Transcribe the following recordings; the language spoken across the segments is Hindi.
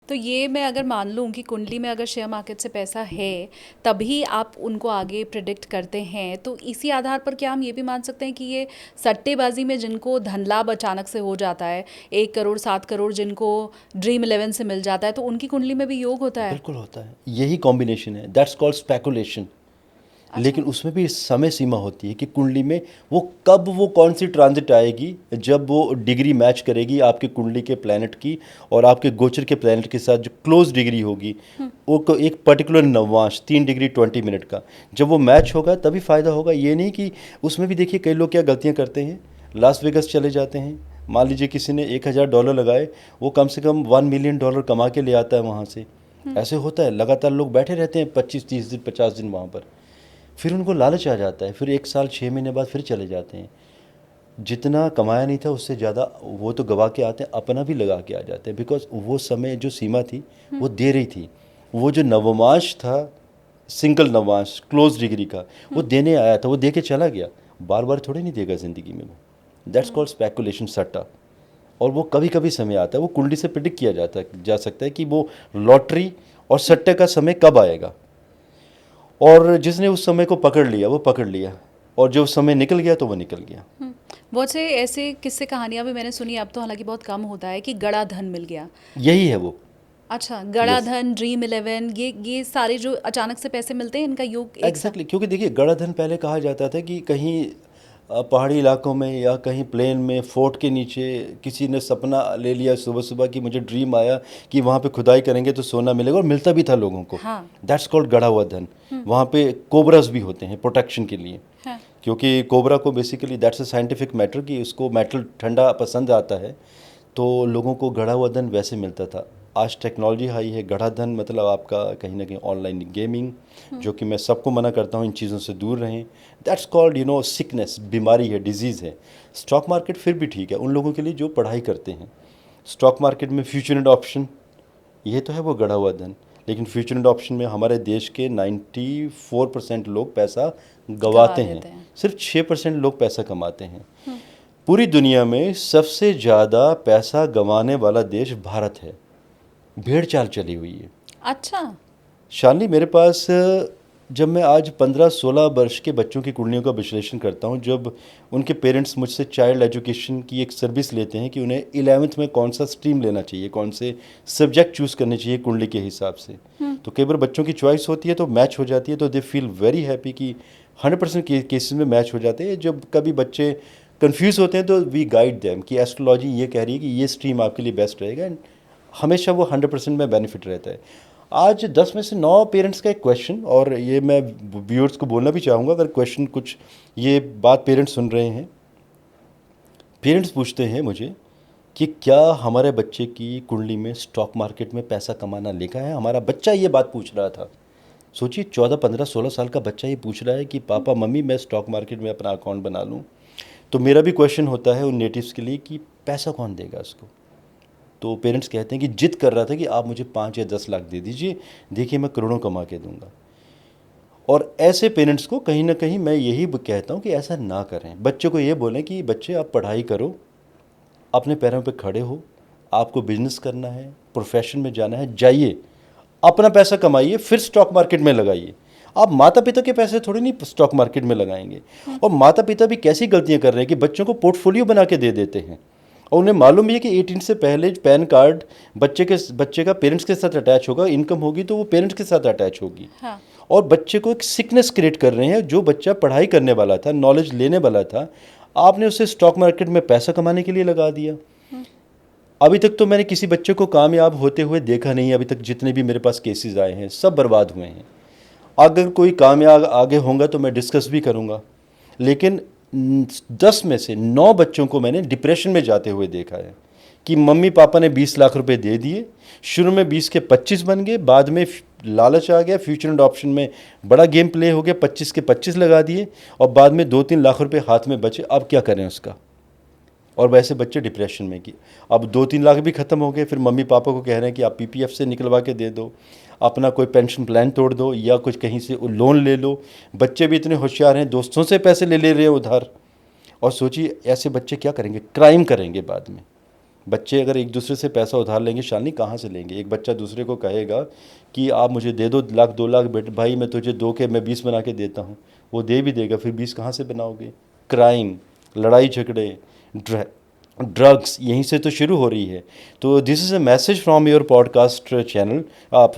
तो ये मैं अगर मान लूँ कि कुंडली में अगर शेयर मार्केट से पैसा है, तभी आप उनको आगे प्रिडिक्ट करते हैं, तो इसी आधार पर क्या हम ये भी मान सकते हैं कि ये सट्टेबाजी में जिनको धन लाभ अचानक से हो जाता है, 1 करोड़ 7 करोड़ जिनको ड्रीम इलेवन से मिल जाता है, तो उनकी कुंडली में भी योग होता है? बिल्कुल होता है, यही कॉम्बिनेशन है, दैट्स कॉल्ड स्पेकुलेशन। अच्छा। लेकिन उसमें भी समय सीमा होती है कि कुंडली में वो कब, वो कौन सी ट्रांजिट आएगी जब वो डिग्री मैच करेगी आपकी कुंडली के प्लैनेट की और आपके गोचर के प्लैनेट के साथ, जो क्लोज डिग्री होगी वो एक पर्टिकुलर नवांश 3 डिग्री 20 मिनट का, जब वो मैच होगा तभी फ़ायदा होगा। ये नहीं कि उसमें भी देखिए कई लोग क्या गलतियाँ करते हैं, लास वेगस चले जाते हैं, मान लीजिए किसी ने $1,000 लगाए, वो कम से कम $1 मिलियन कमा के ले आता है वहाँ से। ऐसे होता है, लगातार लोग बैठे रहते हैं 25 30 दिन 50 दिन वहाँ पर, फिर उनको लालच आ जाता है, फिर 1 साल 6 महीने बाद फिर चले जाते हैं। जितना कमाया नहीं था उससे ज़्यादा वो तो गवा के आते हैं, अपना भी लगा के आ जाते हैं, बिकॉज वो समय जो सीमा थी वो दे रही थी। वो जो नवमांश था, सिंगल नवमांश क्लोज डिग्री का, वो देने आया था, वो दे के चला गया, बार बार थोड़ी नहीं देगा ज़िंदगी में वो। दैट्स कॉल्ड स्पेकुलेशन, सट्टा। और वो कभी कभी समय आता है, वो कुंडली से प्रिडिक्ट किया जा सकता है कि वो लॉटरी और सट्टे का समय कब आएगा। और जिसने उस समय को पकड़ लिया वो पकड़ लिया, और जो समय निकल गया तो वो निकल गया। बहुत से ऐसे किस्से कहानियां भी मैंने सुनी, अब तो हालांकि बहुत कम होता है, कि गड़ा धन मिल गया। यही है वो। अच्छा, गड़ा यस, धन, ड्रीम इलेवन, ये सारे जो अचानक से पैसे मिलते हैं, इनका योग एक सा। एग्जैक्टली, क्योंकि देखिए गड़ाधन पहले कहा जाता था कि कहीं पहाड़ी इलाकों में या कहीं प्लेन में फोर्ट के नीचे किसी ने सपना ले लिया सुबह सुबह कि मुझे ड्रीम आया कि वहाँ पे खुदाई करेंगे तो सोना मिलेगा, और मिलता भी था लोगों को। हाँ। दैट्स कॉल्ड गड़ा हुआ धन। वहाँ पे कोबरास भी होते हैं प्रोटेक्शन के लिए, हाँ। क्योंकि कोबरा को basically that's a scientific matter कि उसको मेटल ठंडा पसंद आता है, तो लोगों को गड़ा हुआ धन वैसे मिलता था। आज टेक्नोलॉजी हाई है, गड़ा धन मतलब आपका कहीं ना कहीं ऑनलाइन गेमिंग, जो कि मैं सबको मना करता हूँ इन चीज़ों से दूर रहें। दैट्स कॉल्ड सिकनेस, बीमारी है, डिजीज़ है। स्टॉक मार्केट फिर भी ठीक है उन लोगों के लिए जो पढ़ाई करते हैं। स्टॉक मार्केट में फ्यूचर एंड ऑप्शन, ये तो है वो गड़ा हुआ धन। लेकिन फ्यूचर एंड ऑप्शन में हमारे देश के 94% लोग पैसा गवा गवाते हैं, देते हैं। सिर्फ 6% लोग पैसा कमाते हैं। पूरी दुनिया में सबसे ज़्यादा पैसा गंवाने वाला देश भारत है, भेड़ चाल चली हुई है। अच्छा। शालिनी, मेरे पास जब मैं आज 15 16 वर्ष के बच्चों की कुंडलियों का विश्लेषण करता हूँ, जब उनके पेरेंट्स मुझसे चाइल्ड एजुकेशन की एक सर्विस लेते हैं कि उन्हें 11वीं में कौन सा स्ट्रीम लेना चाहिए, कौन से सब्जेक्ट चूज़ करने चाहिए कुंडली के हिसाब से, तो कई बार बच्चों की चॉइस होती है तो मैच हो जाती है, तो दे फील वेरी हैप्पी कि 100% केसेस में मैच हो जाते हैं। जब कभी बच्चे कंफ्यूज होते हैं तो वी गाइड देम कि एस्ट्रोलॉजी ये कह रही है कि ये स्ट्रीम आपके लिए बेस्ट रहेगा, एंड हमेशा वो 100% में बेनिफिट रहता है। आज 10 में से 9 पेरेंट्स का एक क्वेश्चन, और ये मैं व्यूअर्स को बोलना भी चाहूँगा अगर क्वेश्चन कुछ ये बात पेरेंट्स सुन रहे हैं। पेरेंट्स पूछते हैं मुझे कि क्या हमारे बच्चे की कुंडली में स्टॉक मार्केट में पैसा कमाना लिखा है। हमारा बच्चा ये बात पूछ रहा था। सोचिए 14 15 16 साल का बच्चा ये पूछ रहा है कि पापा मम्मी मैं स्टॉक मार्केट में अपना अकाउंट बना लूँ। तो मेरा भी क्वेश्चन होता है उन नेटिव्स के लिए कि पैसा कौन देगा उसको। तो पेरेंट्स कहते हैं कि जिद कर रहा था कि आप मुझे 5 या 10 लाख दे दीजिए, देखिए मैं करोड़ों कमा के दूंगा। और ऐसे पेरेंट्स को कहीं ना कहीं मैं यही कहता हूँ कि ऐसा ना करें। बच्चे को ये बोलें कि बच्चे आप पढ़ाई करो, अपने पैरों पे खड़े हो, आपको बिजनेस करना है, प्रोफेशन में जाना है, जाइए अपना पैसा कमाइए, फिर स्टॉक मार्केट में लगाइए। आप माता पिता के पैसे थोड़ी नहीं स्टॉक मार्केट में लगाएंगे। और माता पिता भी कैसी गलतियां कर रहे हैं कि बच्चों को पोर्टफोलियो बना के दे देते हैं, और उन्हें मालूम भी है कि 18 से पहले पैन कार्ड बच्चे का पेरेंट्स के साथ अटैच होगा, इनकम होगी तो वो पेरेंट्स के साथ अटैच होगी। हाँ। और बच्चे को एक सिकनेस क्रिएट कर रहे हैं। जो बच्चा पढ़ाई करने वाला था, नॉलेज लेने वाला था, आपने उसे स्टॉक मार्केट में पैसा कमाने के लिए लगा दिया। अभी तक तो मैंने किसी बच्चे को कामयाब होते हुए देखा नहीं। अभी तक जितने भी मेरे पास केसेस आए हैं सब बर्बाद हुए हैं। अगर कोई कामयाब आगे होगा तो मैं डिस्कस भी करूंगा। लेकिन 10 में से 9 बच्चों को मैंने डिप्रेशन में जाते हुए देखा है कि मम्मी पापा ने 20 लाख रुपए दे दिए, शुरू में 20 के 25 बन गए, बाद में लालच आ गया, फ्यूचर एंड ऑप्शन में बड़ा गेम प्ले हो गया, 25 के 25 लगा दिए, और बाद में 2 3 लाख रुपए हाथ में बचे। अब क्या करें उसका। और वैसे बच्चे डिप्रेशन में कि अब 2 3 लाख भी ख़त्म हो गए, फिर मम्मी पापा को कह रहे हैं कि आप पीपीएफ से निकलवा के दे दो, अपना कोई पेंशन प्लान तोड़ दो, या कुछ कहीं से लोन ले लो। बच्चे भी इतने होशियार हैं, दोस्तों से पैसे ले ले रहे हैं उधार। और सोचिए ऐसे बच्चे क्या करेंगे, क्राइम करेंगे बाद में। बच्चे अगर एक दूसरे से पैसा उधार लेंगे, शालिनी कहाँ से लेंगे? एक बच्चा दूसरे को कहेगा कि आप मुझे दे दो लाख 2 लाख, बेटे भाई मैं तुझे 2 के मैं 20 बना के देता हूँ, वो दे भी देगा, फिर 20 कहाँ से बनाओगे? क्राइम, लड़ाई झगड़े, ड्रग्स यहीं से तो शुरू हो रही है। तो this is a message from your podcast channel,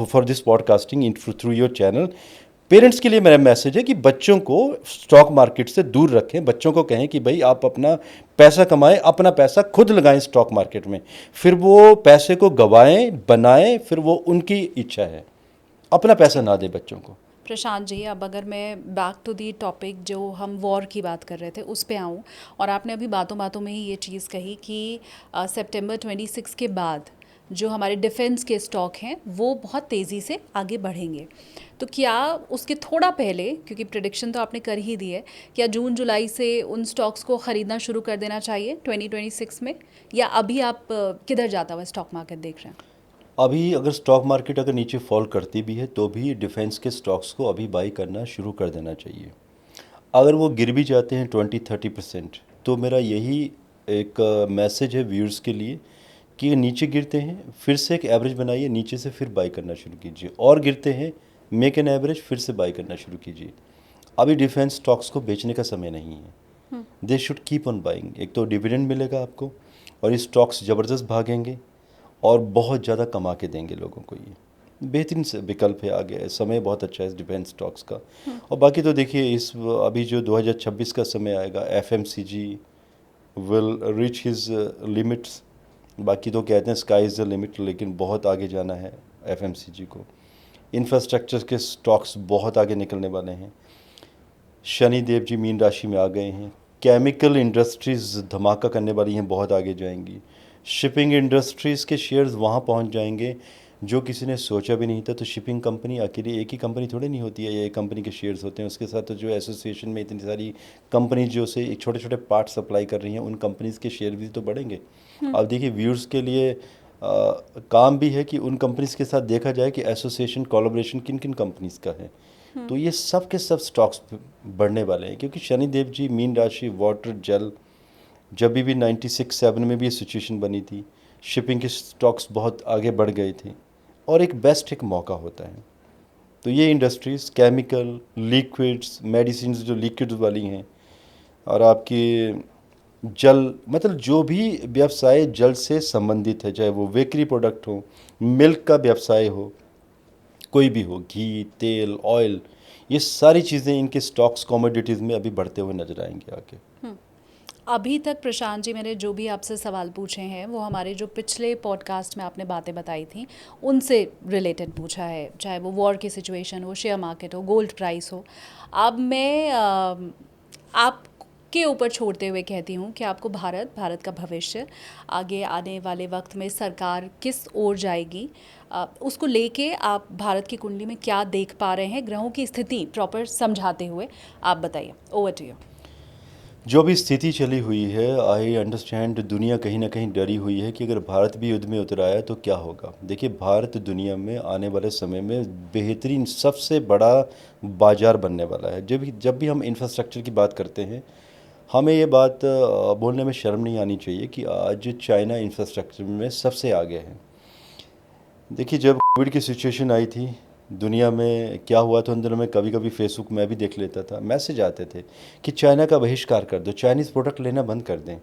for this podcasting in through your channel. Parents के लिए मेरा मैसेज है कि बच्चों को स्टॉक मार्केट से दूर रखें। बच्चों को कहें कि भाई आप अपना पैसा कमाएं, अपना पैसा खुद लगाएं स्टॉक मार्केट में, फिर वो पैसे को गवाएं बनाएं, फिर वो उनकी इच्छा है, अपना पैसा ना दें बच्चों को। प्रशांत जी, अब अगर मैं बैक टू दी टॉपिक जो हम वॉर की बात कर रहे थे उस पे आऊँ, और आपने अभी बातों बातों में ही ये चीज़ कही कि सितंबर 26 के बाद जो हमारे डिफेंस के स्टॉक हैं वो बहुत तेज़ी से आगे बढ़ेंगे, तो क्या उसके थोड़ा पहले, क्योंकि प्रिडिक्शन तो आपने कर ही दी है, क्या जून जुलाई से उन स्टॉक्स को ख़रीदना शुरू कर देना चाहिए 2026 में, या अभी आप किधर जाता हुआ स्टॉक मार्केट देख रहे हैं? अभी अगर स्टॉक मार्केट अगर नीचे फॉल करती भी है तो भी डिफेंस के स्टॉक्स को अभी बाई करना शुरू कर देना चाहिए। अगर वो गिर भी जाते हैं 20-30%, तो मेरा यही एक मैसेज है व्यूअर्स के लिए कि नीचे गिरते हैं फिर से एक एवरेज बनाइए, नीचे से फिर बाई करना शुरू कीजिए, और गिरते हैं मेक एन एवरेज, फिर से बाई करना शुरू कीजिए। अभी डिफेंस स्टॉक्स को बेचने का समय नहीं है, they should keep on buying. एक तो डिविडेंड मिलेगा आपको, और ये स्टॉक्स ज़बरदस्त भागेंगे और बहुत ज़्यादा कमा के देंगे लोगों को। ये बेहतरीन से विकल्प है, आगे समय बहुत अच्छा है इस डिफेंस स्टॉक्स का। और बाकी तो देखिए इस अभी जो 2026 का समय आएगा, FMCG will reach his limits. बाकी तो कहते हैं स्काई इज़ द लिमिट, लेकिन बहुत आगे जाना है एफएमसीजी को। इंफ्रास्ट्रक्चर के स्टॉक्स बहुत आगे निकलने वाले हैं। शनि देव जी मीन राशि में आ गए हैं। केमिकल इंडस्ट्रीज़ धमाका करने वाली हैं, बहुत आगे जाएंगी। शिपिंग इंडस्ट्रीज़ के शेयर्स वहाँ पहुँच जाएंगे जो किसी ने सोचा भी नहीं था। तो शिपिंग कंपनी अकेली एक ही कंपनी थोड़ी नहीं होती है, ये एक कंपनी के शेयर्स होते हैं, उसके साथ तो जो एसोसिएशन में इतनी सारी कंपनी जो से छोटे छोटे पार्ट सप्लाई कर रही हैं, उन कंपनीज़ के शेयर भी तो बढ़ेंगे। अब देखिए व्यूअर्स के लिए काम भी है कि उन कंपनीज़ के साथ देखा जाए कि एसोसिएशन कोलैबोरेशन किन किन कंपनीज़ का है। तो ये सब के सब स्टॉक्स बढ़ने वाले हैं, क्योंकि शनिदेव जी मीन राशि, वाटर, जल, जब भी 96-7 में भी ये सिचुएशन बनी थी, शिपिंग के स्टॉक्स बहुत आगे बढ़ गए थे, और एक बेस्ट एक मौका होता है। तो ये इंडस्ट्रीज़ केमिकल, लिक्विड्स, मेडिसिन जो लिक्विड्स वाली हैं, और आपकी जल, मतलब जो भी व्यवसाय जल से संबंधित है, चाहे वो बेकरी प्रोडक्ट हो, मिल्क का व्यवसाय हो, कोई भी हो, घी, तेल, ऑयल, ये सारी चीज़ें इनके स्टॉक्स कमोडिटीज़ में अभी बढ़ते हुए नजर आएंगे आगे। अभी तक प्रशांत जी मैंने जो भी आपसे सवाल पूछे हैं वो हमारे जो पिछले पॉडकास्ट में आपने बातें बताई थी उनसे रिलेटेड पूछा है, चाहे वो वॉर की सिचुएशन हो, शेयर मार्केट हो, गोल्ड प्राइस हो। अब मैं आपके ऊपर छोड़ते हुए कहती हूँ कि आपको भारत का भविष्य, आगे आने वाले वक्त में सरकार किस ओर जाएगी, उसको लेके आप भारत की कुंडली में क्या देख पा रहे हैं, ग्रहों की स्थिति प्रॉपर समझाते हुए आप बताइए। Over to you. जो भी स्थिति चली हुई है, आई अंडरस्टैंड, दुनिया कहीं ना कहीं डरी हुई है कि अगर भारत भी युद्ध में उतर आया तो क्या होगा। देखिए भारत दुनिया में आने वाले समय में बेहतरीन सबसे बड़ा बाजार बनने वाला है। जब भी हम इंफ्रास्ट्रक्चर की बात करते हैं, हमें ये बात बोलने में शर्म नहीं आनी चाहिए कि आज चाइना इंफ्रास्ट्रक्चर में सबसे आगे है। देखिए जब कोविड की सिचुएशन आई थी दुनिया में, क्या हुआ था उन दिनों में, कभी कभी फेसबुक में भी देख लेता था, मैसेज आते थे कि चाइना का बहिष्कार कर दो, चाइनीज़ प्रोडक्ट लेना बंद कर दें।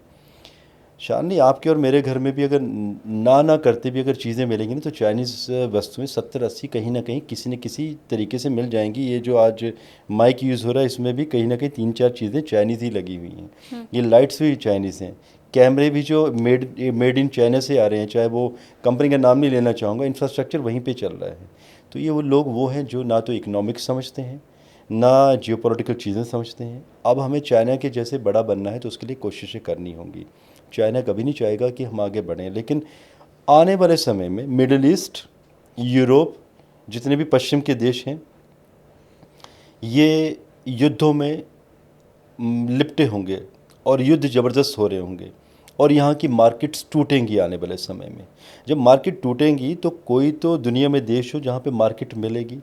शालिनी आपके और मेरे घर में भी अगर ना करते भी अगर चीज़ें मिलेंगी ना, तो चाइनीज़ वस्तुएं 70-80 कहीं ना कहीं किसी न किसी तरीके से मिल जाएंगी। ये जो आज माइक यूज़ हो रहा है इसमें भी कहीं ना कहीं 3-4 चीज़ें चाइनीज़ ही लगी हुई हैं। ये लाइट्स भी चाइनीज़ हैं, कैमरे भी जो मेड इन चाइना से आ रहे हैं, चाहे वो कंपनी का नाम नहीं लेना चाहूँगा, इंफ्रास्ट्रक्चर वहीं पर चल रहा है। तो ये वो लोग वो हैं जो ना तो इकोनॉमिक्स समझते हैं, ना जियोपॉलिटिकल चीज़ें समझते हैं। अब हमें चाइना के जैसे बड़ा बनना है तो उसके लिए कोशिशें करनी होंगी। चाइना कभी नहीं चाहेगा कि हम आगे बढ़ें, लेकिन आने वाले समय में मिडिल ईस्ट, यूरोप, जितने भी पश्चिम के देश हैं, ये युद्धों में लिपटे होंगे और युद्ध ज़बरदस्त हो रहे होंगे, और यहाँ की मार्केट्स टूटेंगी आने वाले समय में। जब मार्केट टूटेंगी तो कोई तो दुनिया में देश हो जहाँ पे मार्केट मिलेगी,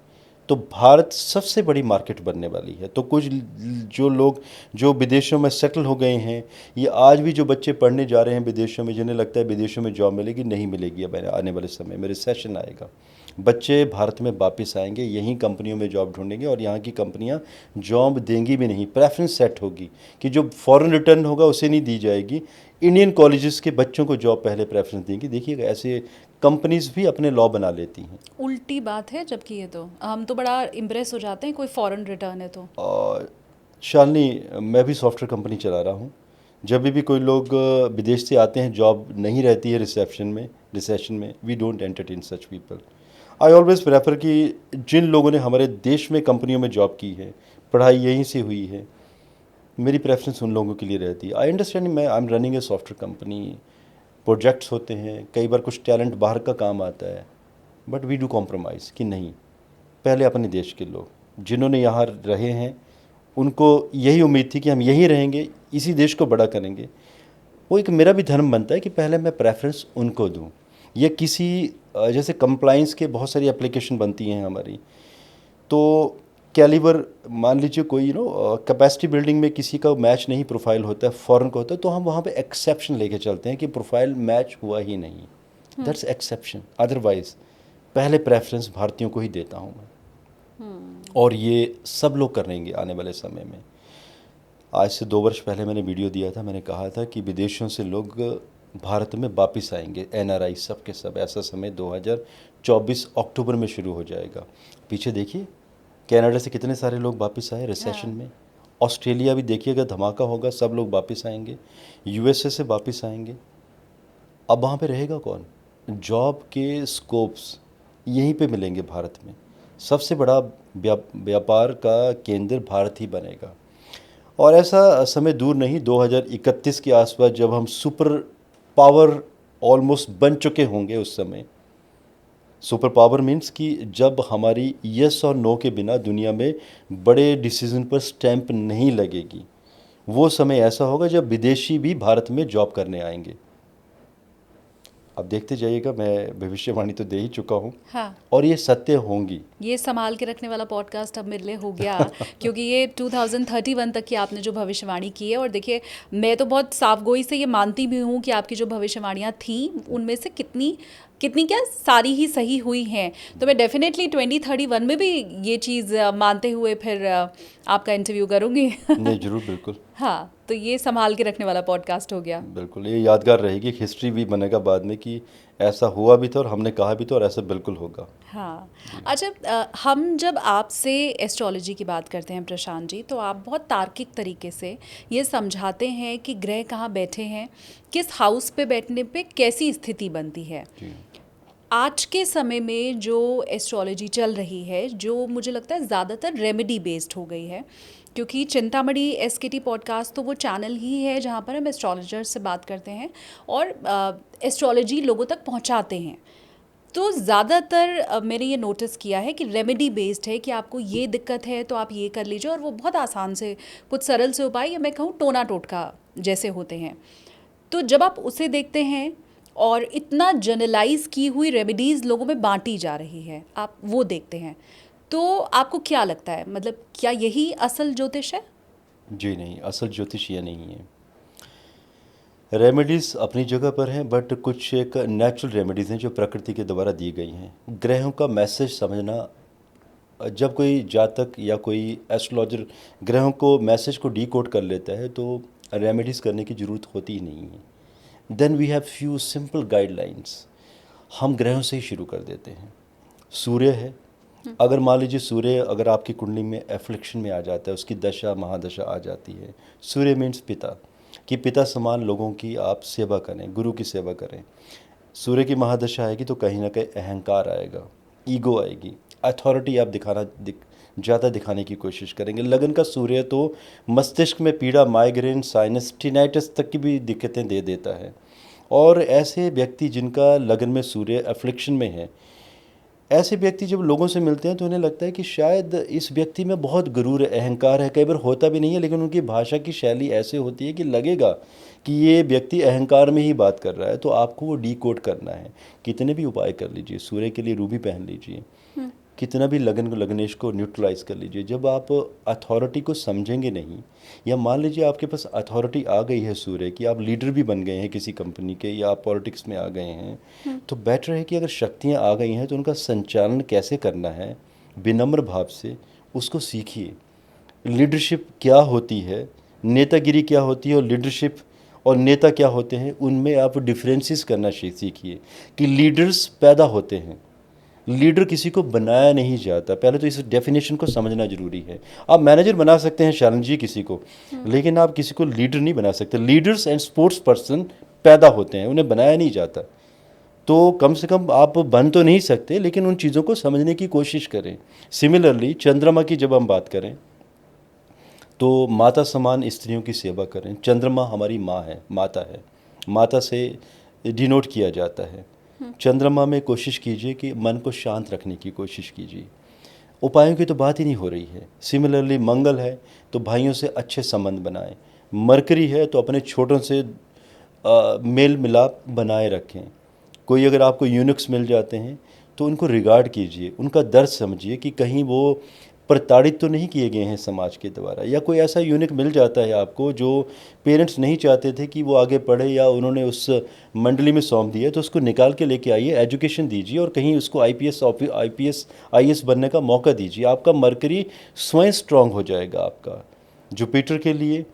तो भारत सबसे बड़ी मार्केट बनने वाली है। तो कुछ जो लोग जो विदेशों में सेटल हो गए हैं, ये आज भी जो बच्चे पढ़ने जा रहे हैं विदेशों में, जिन्हें लगता है विदेशों में जॉब मिलेगी, नहीं मिलेगी। अब आने वाले समय में रिसेशन आएगा, बच्चे भारत में वापस आएंगे, यहीं कंपनियों में जॉब ढूंढेंगे और यहाँ की कंपनियाँ जॉब देंगी भी नहीं। प्रेफरेंस सेट होगी कि जो फॉरेन रिटर्न होगा उसे नहीं दी जाएगी, इंडियन कॉलेजेस के बच्चों को जॉब पहले प्रेफरेंस देंगी। देखिएगा, ऐसे कंपनीज भी अपने लॉ बना लेती हैं। उल्टी बात है, जबकि ये तो हम तो बड़ा इम्प्रेस हो जाते हैं कोई फॉरेन रिटर्न है तो। और शालिनी, मैं भी सॉफ्टवेयर कंपनी चला रहा हूँ। जब भी कोई लोग विदेश से आते हैं, जॉब नहीं रहती है रिसेशन में, we don't entertain such people. I always prefer कि जिन लोगों ने हमारे देश में कंपनियों में जॉब की है, पढ़ाई यहीं से हुई है, मेरी प्रेफरेंस उन लोगों के लिए रहती है। आई अंडरस्टैंड, मैं I am running a software company, projects होते हैं, कई बार कुछ टैलेंट बाहर का काम आता है, बट वी डू कॉम्प्रोमाइज़ कि नहीं, पहले अपने देश के लोग जिन्होंने यहाँ रहे हैं, उनको यही उम्मीद थी कि हम यहीं रहेंगे, इसी देश को बड़ा करेंगे। वो एक मेरा भी धर्म बनता है कि पहले मैं प्रेफरेंस उनको दूं। ये किसी जैसे कंप्लाइंस के बहुत सारी एप्लीकेशन बनती हैं हमारी, तो कैलिबर मान लीजिए कोई कैपेसिटी बिल्डिंग में किसी का मैच नहीं प्रोफाइल होता है, फॉरेन का होता है, तो हम वहाँ पे एक्सेप्शन लेके चलते हैं कि प्रोफाइल मैच हुआ ही नहीं, दैट्स एक्सेप्शन। अदरवाइज पहले प्रेफरेंस भारतीयों को ही देता हूँ मैं, और ये सब लोग करेंगे आने वाले समय में। आज से 2 वर्ष पहले मैंने वीडियो दिया था, मैंने कहा था कि विदेशों से लोग भारत में वापस आएंगे, एनआरआई सब के सब। ऐसा समय 2024 अक्टूबर में शुरू हो जाएगा। पीछे देखिए, कनाडा से कितने सारे लोग वापस आए रिसेशन में। ऑस्ट्रेलिया भी देखिएगा, धमाका होगा, सब लोग वापस आएंगे। यूएसए से वापस आएंगे। अब वहाँ पे रहेगा कौन? जॉब के स्कोप्स यहीं पे मिलेंगे भारत में। सबसे बड़ा व्यापार का केंद्र भारत ही बनेगा। और ऐसा समय दूर नहीं, 2031 के आसपास जब हम सुपर पावर ऑलमोस्ट बन चुके होंगे, उस समय सुपर पावर मीन्स कि जब हमारी यस और नो के बिना दुनिया में बड़े डिसीजन पर स्टैंप नहीं लगेगी, वो समय ऐसा होगा जब विदेशी भी भारत में जॉब करने आएंगे। अब देखते जाइएगा, मैं भविष्यवाणी तो दे ही चुका हूँ। हाँ, और ये सत्य होंगी। ये संभाल के रखने वाला पॉडकास्ट अब मेरे लिए हो गया क्योंकि ये 2031 तक की आपने जो भविष्यवाणी की है, और देखिए मैं तो बहुत साफगोई से ये मानती भी हूँ कि आपकी जो भविष्यवाणियाँ थी उनमें से कितनी कितनी क्या सारी ही सही हुई हैं। तो मैं डेफिनेटली 2031 में भी ये चीज़ मानते हुए फिर आपका इंटरव्यू करूँगी। नहीं, जरूर, बिल्कुल। हाँ, तो ये संभाल के रखने वाला पॉडकास्ट हो गया। बिल्कुल, ये यादगार रहेगी, हिस्ट्री भी बनेगा बाद में कि ऐसा हुआ भी था और हमने कहा भी था और ऐसा बिल्कुल होगा। हाँ, अच्छा, हम जब आपसे एस्ट्रोलॉजी की बात करते हैं प्रशांत जी, तो आप बहुत तार्किक तरीके से ये समझाते हैं कि ग्रह कहाँ बैठे हैं, किस हाउस पे बैठने पे कैसी स्थिति बनती है। जी। आज के समय में जो एस्ट्रोलॉजी चल रही है, जो मुझे लगता है ज़्यादातर रेमेडी बेस्ड हो गई है, क्योंकि चिंतामणि एसकेटी पॉडकास्ट तो वो चैनल ही है जहाँ पर हम एस्ट्रोलॉजर से बात करते हैं और एस्ट्रोलॉजी लोगों तक पहुँचाते हैं। तो ज़्यादातर मैंने ये नोटिस किया है कि रेमेडी बेस्ड है कि आपको ये दिक्कत है तो आप ये कर लीजिए, और वो बहुत आसान से कुछ सरल से उपाय, या मैं कहूँ टोना टोटका जैसे होते हैं। तो जब आप उसे देखते हैं और इतना जनरलाइज की हुई रेमेडीज़ लोगों में बांटी जा रही है, आप वो देखते हैं, तो आपको क्या लगता है, मतलब क्या यही असल ज्योतिष है? जी नहीं, असल ज्योतिष ये नहीं है। रेमेडीज़ अपनी जगह पर हैं, बट कुछ एक नेचुरल रेमेडीज़ हैं जो प्रकृति के द्वारा दी गई हैं। ग्रहों का मैसेज समझना, जब कोई जातक या कोई एस्ट्रोलॉजर ग्रहों को मैसेज को डीकोड कर लेता है, तो रेमेडीज़ करने की ज़रूरत होती ही नहीं है। Then we have few simple guidelines. हम ग्रहों से ही शुरू कर देते हैं। सूर्य है, अगर मान लीजिए सूर्य अगर आपकी कुंडली में एफ्लिक्शन में आ जाता है, उसकी दशा महादशा आ जाती है, सूर्य मीन्स पिता, कि पिता समान लोगों की आप सेवा करें, गुरु की सेवा करें। सूर्य की महादशा आएगी तो कहीं ना कहीं अहंकार आएगा, ईगो आएगी, अथॉरिटी आप ज़्यादा दिखाने की कोशिश करेंगे। लगन का सूर्य तो मस्तिष्क में पीड़ा, माइग्रेन, साइनस, टिनाइटिस तक की भी दिक्कतें दे देता है। और ऐसे व्यक्ति जिनका लगन में सूर्य एफ्लिक्शन में है, ऐसे व्यक्ति जब लोगों से मिलते हैं तो उन्हें लगता है कि शायद इस व्यक्ति में बहुत गुरूर है, अहंकार है। कई बार होता भी नहीं है, लेकिन उनकी भाषा की शैली ऐसे होती है कि लगेगा कि ये व्यक्ति अहंकार में ही बात कर रहा है। तो आपको वो डीकोड करना है। कितने भी उपाय कर लीजिए, सूर्य के लिए रूबी पहन लीजिए, कितना भी लगनेश को न्यूट्रलाइज कर लीजिए, जब आप अथॉरिटी को समझेंगे नहीं, या मान लीजिए आपके पास अथॉरिटी आ गई है सूर्य की, आप लीडर भी बन गए हैं किसी कंपनी के या आप पॉलिटिक्स में आ गए हैं, तो बेटर है कि अगर शक्तियाँ आ गई हैं तो उनका संचालन कैसे करना है विनम्र भाव से उसको सीखिए। लीडरशिप क्या होती है, नेतागिरी क्या होती है और लीडरशिप और नेता क्या होते हैं, उनमें आप डिफरेंसेस करना सीखिए कि लीडर्स पैदा होते हैं, लीडर किसी को बनाया नहीं जाता। पहले तो इस डेफिनेशन को समझना जरूरी है। आप मैनेजर बना सकते हैं शालन जी किसी को, लेकिन आप किसी को लीडर नहीं बना सकते। लीडर्स एंड स्पोर्ट्स पर्सन पैदा होते हैं, उन्हें बनाया नहीं जाता। तो कम से कम आप बन तो नहीं सकते, लेकिन उन चीज़ों को समझने की कोशिश करें। सिमिलरली चंद्रमा की जब हम बात करें तो माता समान स्त्रियों की सेवा करें। चंद्रमा हमारी माँ है, माता है, माता से डिनोट किया जाता है। चंद्रमा में कोशिश कीजिए कि मन को शांत रखने की कोशिश कीजिए। उपायों की तो बात ही नहीं हो रही है। सिमिलरली मंगल है तो भाइयों से अच्छे संबंध बनाएं। मरकरी है तो अपने छोटों से मेल मिलाप बनाए रखें। कोई अगर आपको यूनिक्स मिल जाते हैं तो उनको रिगार्ड कीजिए, उनका दर्द समझिए कि कहीं वो प्रताड़ित तो नहीं किए गए हैं समाज के द्वारा, या कोई ऐसा यूनिक मिल जाता है आपको जो पेरेंट्स नहीं चाहते थे कि वो आगे पढ़े या उन्होंने उस मंडली में सौंप दिया, तो उसको निकाल के लेके आइए, एजुकेशन दीजिए और कहीं उसको आईपीएस बनने का मौका दीजिए। आपका मरकरी स्वयं स्ट्रांग हो जाएगा। आपका जुपिटर के लिए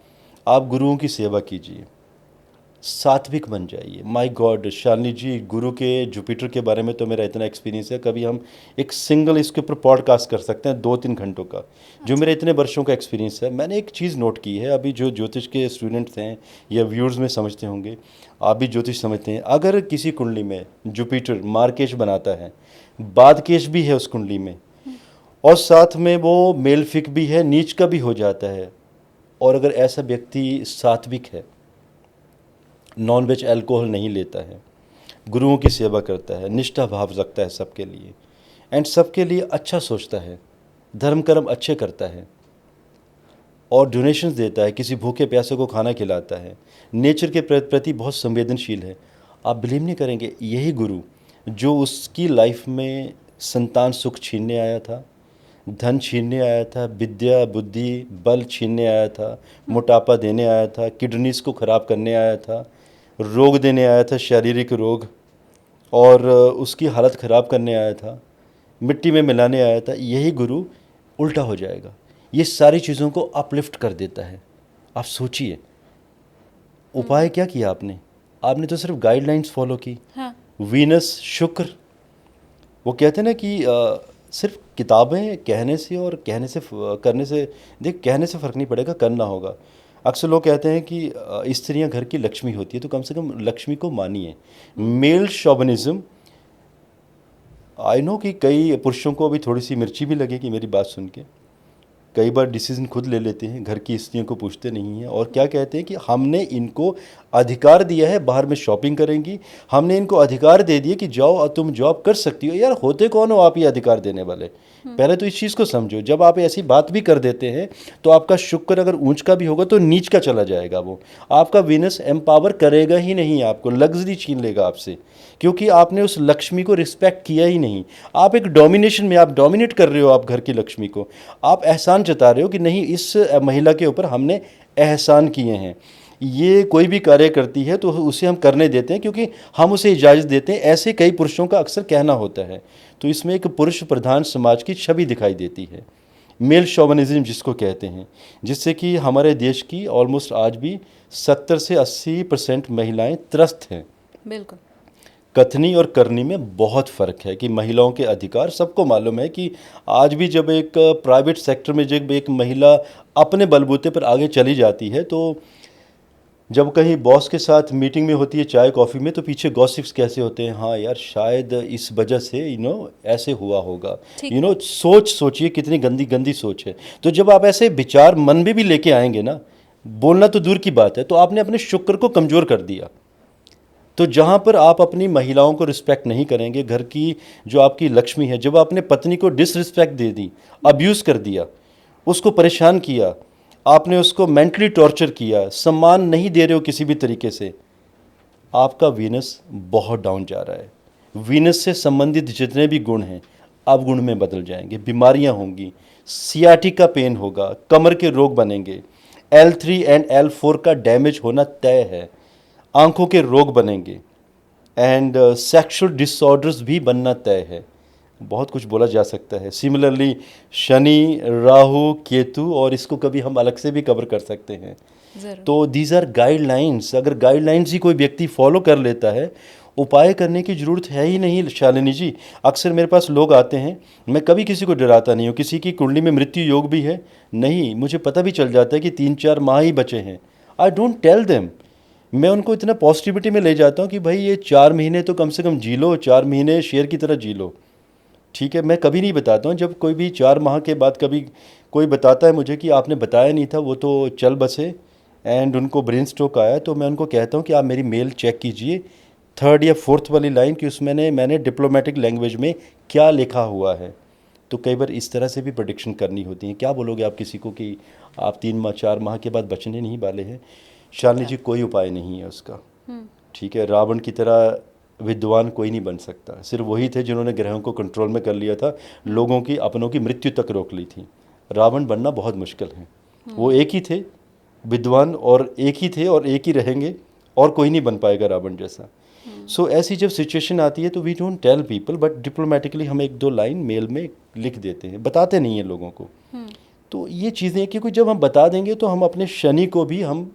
आप गुरुओं की सेवा कीजिए, सात्विक बन जाइए। माय गॉड शालिनी जी, गुरु के जुपिटर के बारे में तो मेरा इतना एक्सपीरियंस है, कभी हम एक सिंगल इसके ऊपर पॉडकास्ट कर सकते हैं 2-3 घंटों का, जो मेरे इतने वर्षों का एक्सपीरियंस है। मैंने एक चीज़ नोट की है, अभी जो ज्योतिष के स्टूडेंट्स हैं या व्यूअर्स में समझते होंगे, आप भी ज्योतिष समझते हैं, अगर किसी कुंडली में जुपिटर मार्केश बनाता है, बादकेश भी है उस कुंडली में, और साथ में वो मेलफिक भी है, नीच का भी हो जाता है, और अगर ऐसा व्यक्ति सात्विक है, नॉनवेज अल्कोहल नहीं लेता है, गुरुओं की सेवा करता है, निष्ठा भाव रखता है सबके लिए, एंड सबके लिए अच्छा सोचता है, धर्म कर्म अच्छे करता है और डोनेशंस देता है, किसी भूखे प्यासे को खाना खिलाता है, नेचर के प्रति बहुत संवेदनशील है, आप बिलीव नहीं करेंगे, यही गुरु जो उसकी लाइफ में संतान सुख छीनने आया था, धन छीनने आया था, विद्या बुद्धि बल छीनने आया था, मोटापा देने आया था, किडनीज को ख़राब करने आया था, रोग देने आया था, शारीरिक रोग, और उसकी हालत ख़राब करने आया था, मिट्टी में मिलाने आया था, यही गुरु उल्टा हो जाएगा। ये सारी चीज़ों को अपलिफ्ट कर देता है। आप सोचिए उपाय क्या किया आपने, आपने तो सिर्फ गाइडलाइंस फॉलो की। हाँ। वीनस शुक्र, वो कहते हैं ना कि सिर्फ किताबें कहने से और कहने से करने से, देख कहने से फ़र्क नहीं पड़ेगा, करना होगा। अक्सर लोग कहते हैं कि स्त्रियां घर की लक्ष्मी होती है, तो कम से कम लक्ष्मी को मानिए। मेल शोविनिज्म, आई नो कि कई पुरुषों को अभी थोड़ी सी मिर्ची भी लगेगी मेरी बात सुन के, कई बार डिसीजन खुद ले लेते हैं, घर की स्त्रियों को पूछते नहीं हैं, और क्या कहते हैं कि हमने इनको अधिकार दिया है, बाहर में शॉपिंग करेंगी, हमने इनको अधिकार दे दिया कि जाओ और तुम जॉब कर सकती हो। यार होते कौन हो आप ये अधिकार देने वाले? पहले तो इस चीज़ को समझो। जब आप ऐसी बात भी कर देते हैं तो आपका शुक्र अगर ऊंच का भी होगा तो नीच का चला जाएगा, वो आपका वीनस एम्पावर करेगा ही नहीं, आपको लग्जरी छीन लेगा आपसे, क्योंकि आपने उस लक्ष्मी को रिस्पेक्ट किया ही नहीं। आप एक डोमिनेशन में, आप डोमिनेट कर रहे हो, आप घर की लक्ष्मी को, आप एहसान जता रहे हो कि नहीं इस महिला के ऊपर हमने एहसान किए हैं। ये कोई भी कार्य करती है तो उसे हम करने देते हैं क्योंकि हम उसे इजाज़त देते हैं, ऐसे कई पुरुषों का अक्सर कहना होता है। तो इसमें एक पुरुष प्रधान समाज की छवि दिखाई देती है, मेल शोविनिज्म जिसको कहते हैं, जिससे कि हमारे देश की ऑलमोस्ट आज भी 70 से 80% महिलाएं त्रस्त हैं। बिल्कुल। कथनी और करनी में बहुत फ़र्क है कि महिलाओं के अधिकार, सबको मालूम है कि आज भी जब एक प्राइवेट सेक्टर में जब एक महिला अपने बलबूते पर आगे चली जाती है, तो जब कहीं बॉस के साथ मीटिंग में होती है चाय कॉफ़ी में, तो पीछे गॉसिप्स कैसे होते हैं, हाँ यार शायद इस वजह से ऐसे हुआ होगा, सोचिए कितनी गंदी गंदी सोच है। तो जब आप ऐसे विचार मन में भी लेके आएंगे ना, बोलना तो दूर की बात है, तो आपने अपने शुक्र को कमज़ोर कर दिया। तो जहाँ पर आप अपनी महिलाओं को रिस्पेक्ट नहीं करेंगे, घर की जो आपकी लक्ष्मी है, जब आपने पत्नी को डिसरिस्पेक्ट दे दी, अब्यूज़ कर दिया, उसको परेशान किया, आपने उसको मेंटली टॉर्चर किया, सम्मान नहीं दे रहे हो किसी भी तरीके से, आपका वीनस बहुत डाउन जा रहा है। वीनस से संबंधित जितने भी गुण हैं अवगुण में बदल जाएंगे, बीमारियां होंगी, सियाटिका पेन होगा, कमर के रोग बनेंगे, L3 एंड L4 का डैमेज होना तय है, आंखों के रोग बनेंगे एंड सेक्सुअल डिसऑर्डर्स भी बनना तय है। बहुत कुछ बोला जा सकता है। सिमिलरली शनि, राहु, केतु, और इसको कभी हम अलग से भी कवर कर सकते हैं। ज़रूर। तो दीज आर गाइडलाइंस। अगर गाइडलाइंस ही कोई व्यक्ति फॉलो कर लेता है, उपाय करने की ज़रूरत है ही नहीं। शालिनी जी, अक्सर मेरे पास लोग आते हैं, मैं कभी किसी को डराता नहीं हूँ। किसी की कुंडली में मृत्यु योग भी है नहीं, मुझे पता भी चल जाता है कि 3-4 माह ही बचे हैं। I don't tell them. मैं उनको इतना पॉजिटिविटी में ले जाता हूँ कि भाई ये 4 महीने तो कम से कम जी लो, 4 महीने शेर की तरह जी लो। ठीक है, मैं कभी नहीं बताता हूँ। जब कोई भी 4 माह के बाद कभी कोई बताता है मुझे कि आपने बताया नहीं था, वो तो चल बसे एंड उनको ब्रेन स्ट्रोक आया, तो मैं उनको कहता हूँ कि आप मेरी मेल चेक कीजिए, 3rd या 4th वाली लाइन कि उसमें मैंने डिप्लोमेटिक लैंग्वेज में क्या लिखा हुआ है। तो कई बार इस तरह से भी प्रेडिक्शन करनी होती है। क्या बोलोगे आप किसी को कि आप 3 माह 4 माह के बाद बचने नहीं वाले हैं? शालिनी जी, कोई उपाय नहीं है उसका। ठीक है, रावण की तरह विद्वान कोई नहीं बन सकता। सिर्फ वही थे जिन्होंने ग्रहों को कंट्रोल में कर लिया था, लोगों की, अपनों की मृत्यु तक रोक ली थी। रावण बनना बहुत मुश्किल है। वो एक ही थे विद्वान, और एक ही थे और एक ही रहेंगे, और कोई नहीं बन पाएगा रावण जैसा। सो ऐसी जब सिचुएशन आती है तो we don't tell people, but diplomatically हम 1-2 लाइन मेल में लिख देते हैं, बताते नहीं हैं लोगों को। तो ये चीज़ें, क्योंकि जब हम बता देंगे तो हम अपने शनि को भी हम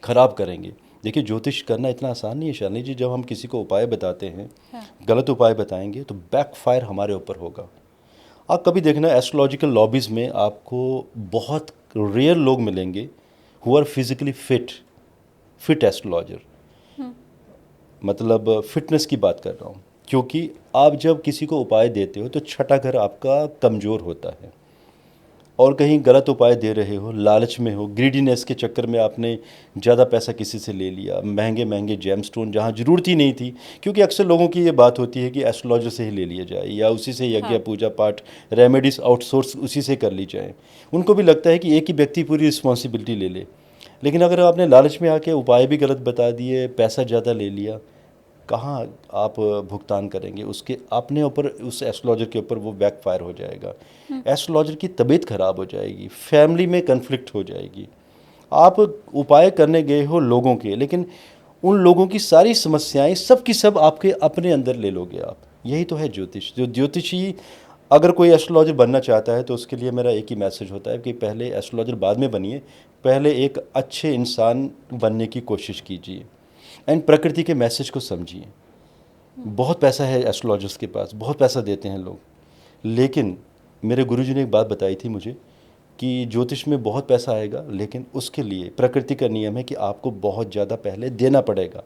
खराब करेंगे। देखिए, ज्योतिष करना इतना आसान नहीं है शालिनी जी। जब हम किसी को उपाय बताते हैं, गलत उपाय बताएंगे तो बैकफायर हमारे ऊपर होगा। आप कभी देखना, एस्ट्रोलॉजिकल लॉबीज़ में आपको बहुत रेयर लोग मिलेंगे who are physically fit astrologer. मतलब फिटनेस की बात कर रहा हूँ, क्योंकि आप जब किसी को उपाय देते हो तो छठा घर आपका कमज़ोर होता है, और कहीं गलत उपाय दे रहे हो, लालच में हो, ग्रीडीनेस के चक्कर में आपने ज़्यादा पैसा किसी से ले लिया, महंगे महंगे जेमस्टोन जहाँ ज़रूरत ही नहीं थी। क्योंकि अक्सर लोगों की ये बात होती है कि एस्ट्रोलॉजर से ही ले लिया जाए, या उसी से यज्ञ, पूजा पाठ, रेमेडीज आउटसोर्स उसी से कर ली जाए। उनको भी लगता है कि एक ही व्यक्ति पूरी रिस्पॉन्सिबिलिटी ले ले। लेकिन अगर आपने लालच में आके उपाय भी गलत बता दिए, पैसा ज़्यादा ले लिया, कहाँ आप भुगतान करेंगे उसके? अपने ऊपर, उस एस्ट्रोलॉजर के ऊपर वो बैकफायर हो जाएगा। एस्ट्रोलॉजर की तबीयत खराब हो जाएगी, फैमिली में कन्फ्लिक्ट हो जाएगी। आप उपाय करने गए हो लोगों के, लेकिन उन लोगों की सारी समस्याएं सब की सब आपके अपने अंदर ले लोगे आप। यही तो है ज्योतिष। जो ज्योतिषी, अगर कोई एस्ट्रोलॉजर बनना चाहता है तो उसके लिए मेरा एक ही मैसेज होता है कि पहले एस्ट्रोलॉजर बाद में बनिए, पहले एक अच्छे इंसान बनने की कोशिश कीजिए एंड प्रकृति के मैसेज को समझिए। बहुत पैसा है एस्ट्रोलॉजर्स के पास, बहुत पैसा देते हैं लोग, लेकिन मेरे गुरुजी ने एक बात बताई थी मुझे कि ज्योतिष में बहुत पैसा आएगा, लेकिन उसके लिए प्रकृति का नियम है कि आपको बहुत ज़्यादा पहले देना पड़ेगा,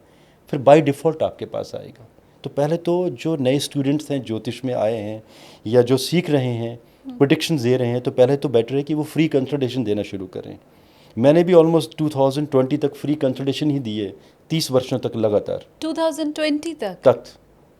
फिर बाय डिफ़ॉल्ट आपके पास आएगा। तो पहले तो जो नए स्टूडेंट्स हैं, ज्योतिष में आए हैं या जो सीख रहे हैं, प्रेडिक्शंस दे रहे हैं, तो पहले तो बेटर है कि वो फ्री कंसल्टेशन देना शुरू करें। मैंने भी ऑलमोस्ट 2020 तक फ्री कंसल्टेशन ही दी है, 30 वर्षों तक लगातार 2020 तक।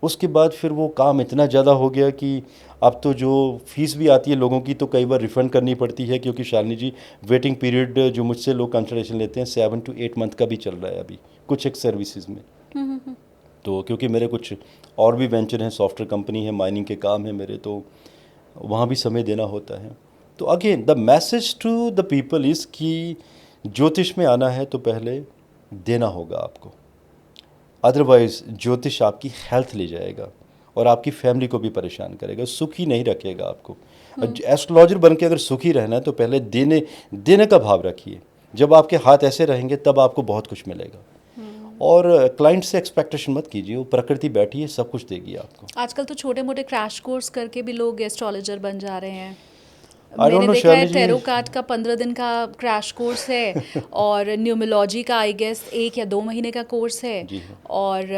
उसके बाद फिर वो काम इतना ज़्यादा हो गया कि अब तो जो फीस भी आती है लोगों की तो कई बार रिफ़ंड करनी पड़ती है, क्योंकि शालिनी जी, वेटिंग पीरियड जो मुझसे लोग कंसल्टेशन लेते हैं 7 to 8 मंथ का भी चल रहा है अभी कुछ एक सर्विसेज में। तो क्योंकि मेरे कुछ और भी वेंचर हैं, सॉफ्टवेयर कंपनी है, माइनिंग के काम है मेरे, तो वहाँ भी समय देना होता है। तो again the message to the people is कि ज्योतिष में आना है तो पहले देना होगा आपको, अदरवाइज़ ज्योतिष आपकी हेल्थ ले जाएगा और आपकी फैमिली को भी परेशान करेगा, सुखी नहीं रखेगा आपको। एस्ट्रोलॉजर बन के अगर सुखी रहना है तो पहले देने का भाव रखिए। जब आपके हाथ ऐसे रहेंगे तब आपको बहुत कुछ मिलेगा। और क्लाइंट से एक्सपेक्टेशन मत कीजिए, वो प्रकृति बैठी है, सब कुछ देगी आपको। आजकल तो छोटे मोटे क्रैश कोर्स करके भी लोग एस्ट्रोलॉजर बन जा रहे हैं। आई डोंट मैंने नो देखा है शालिनी जी। टैरो कार्ड का 15 दिन का क्रैश कोर्स है और न्यूमोलॉजी का आई गेस 1 या 2 महीने का कोर्स है। जी हाँ। और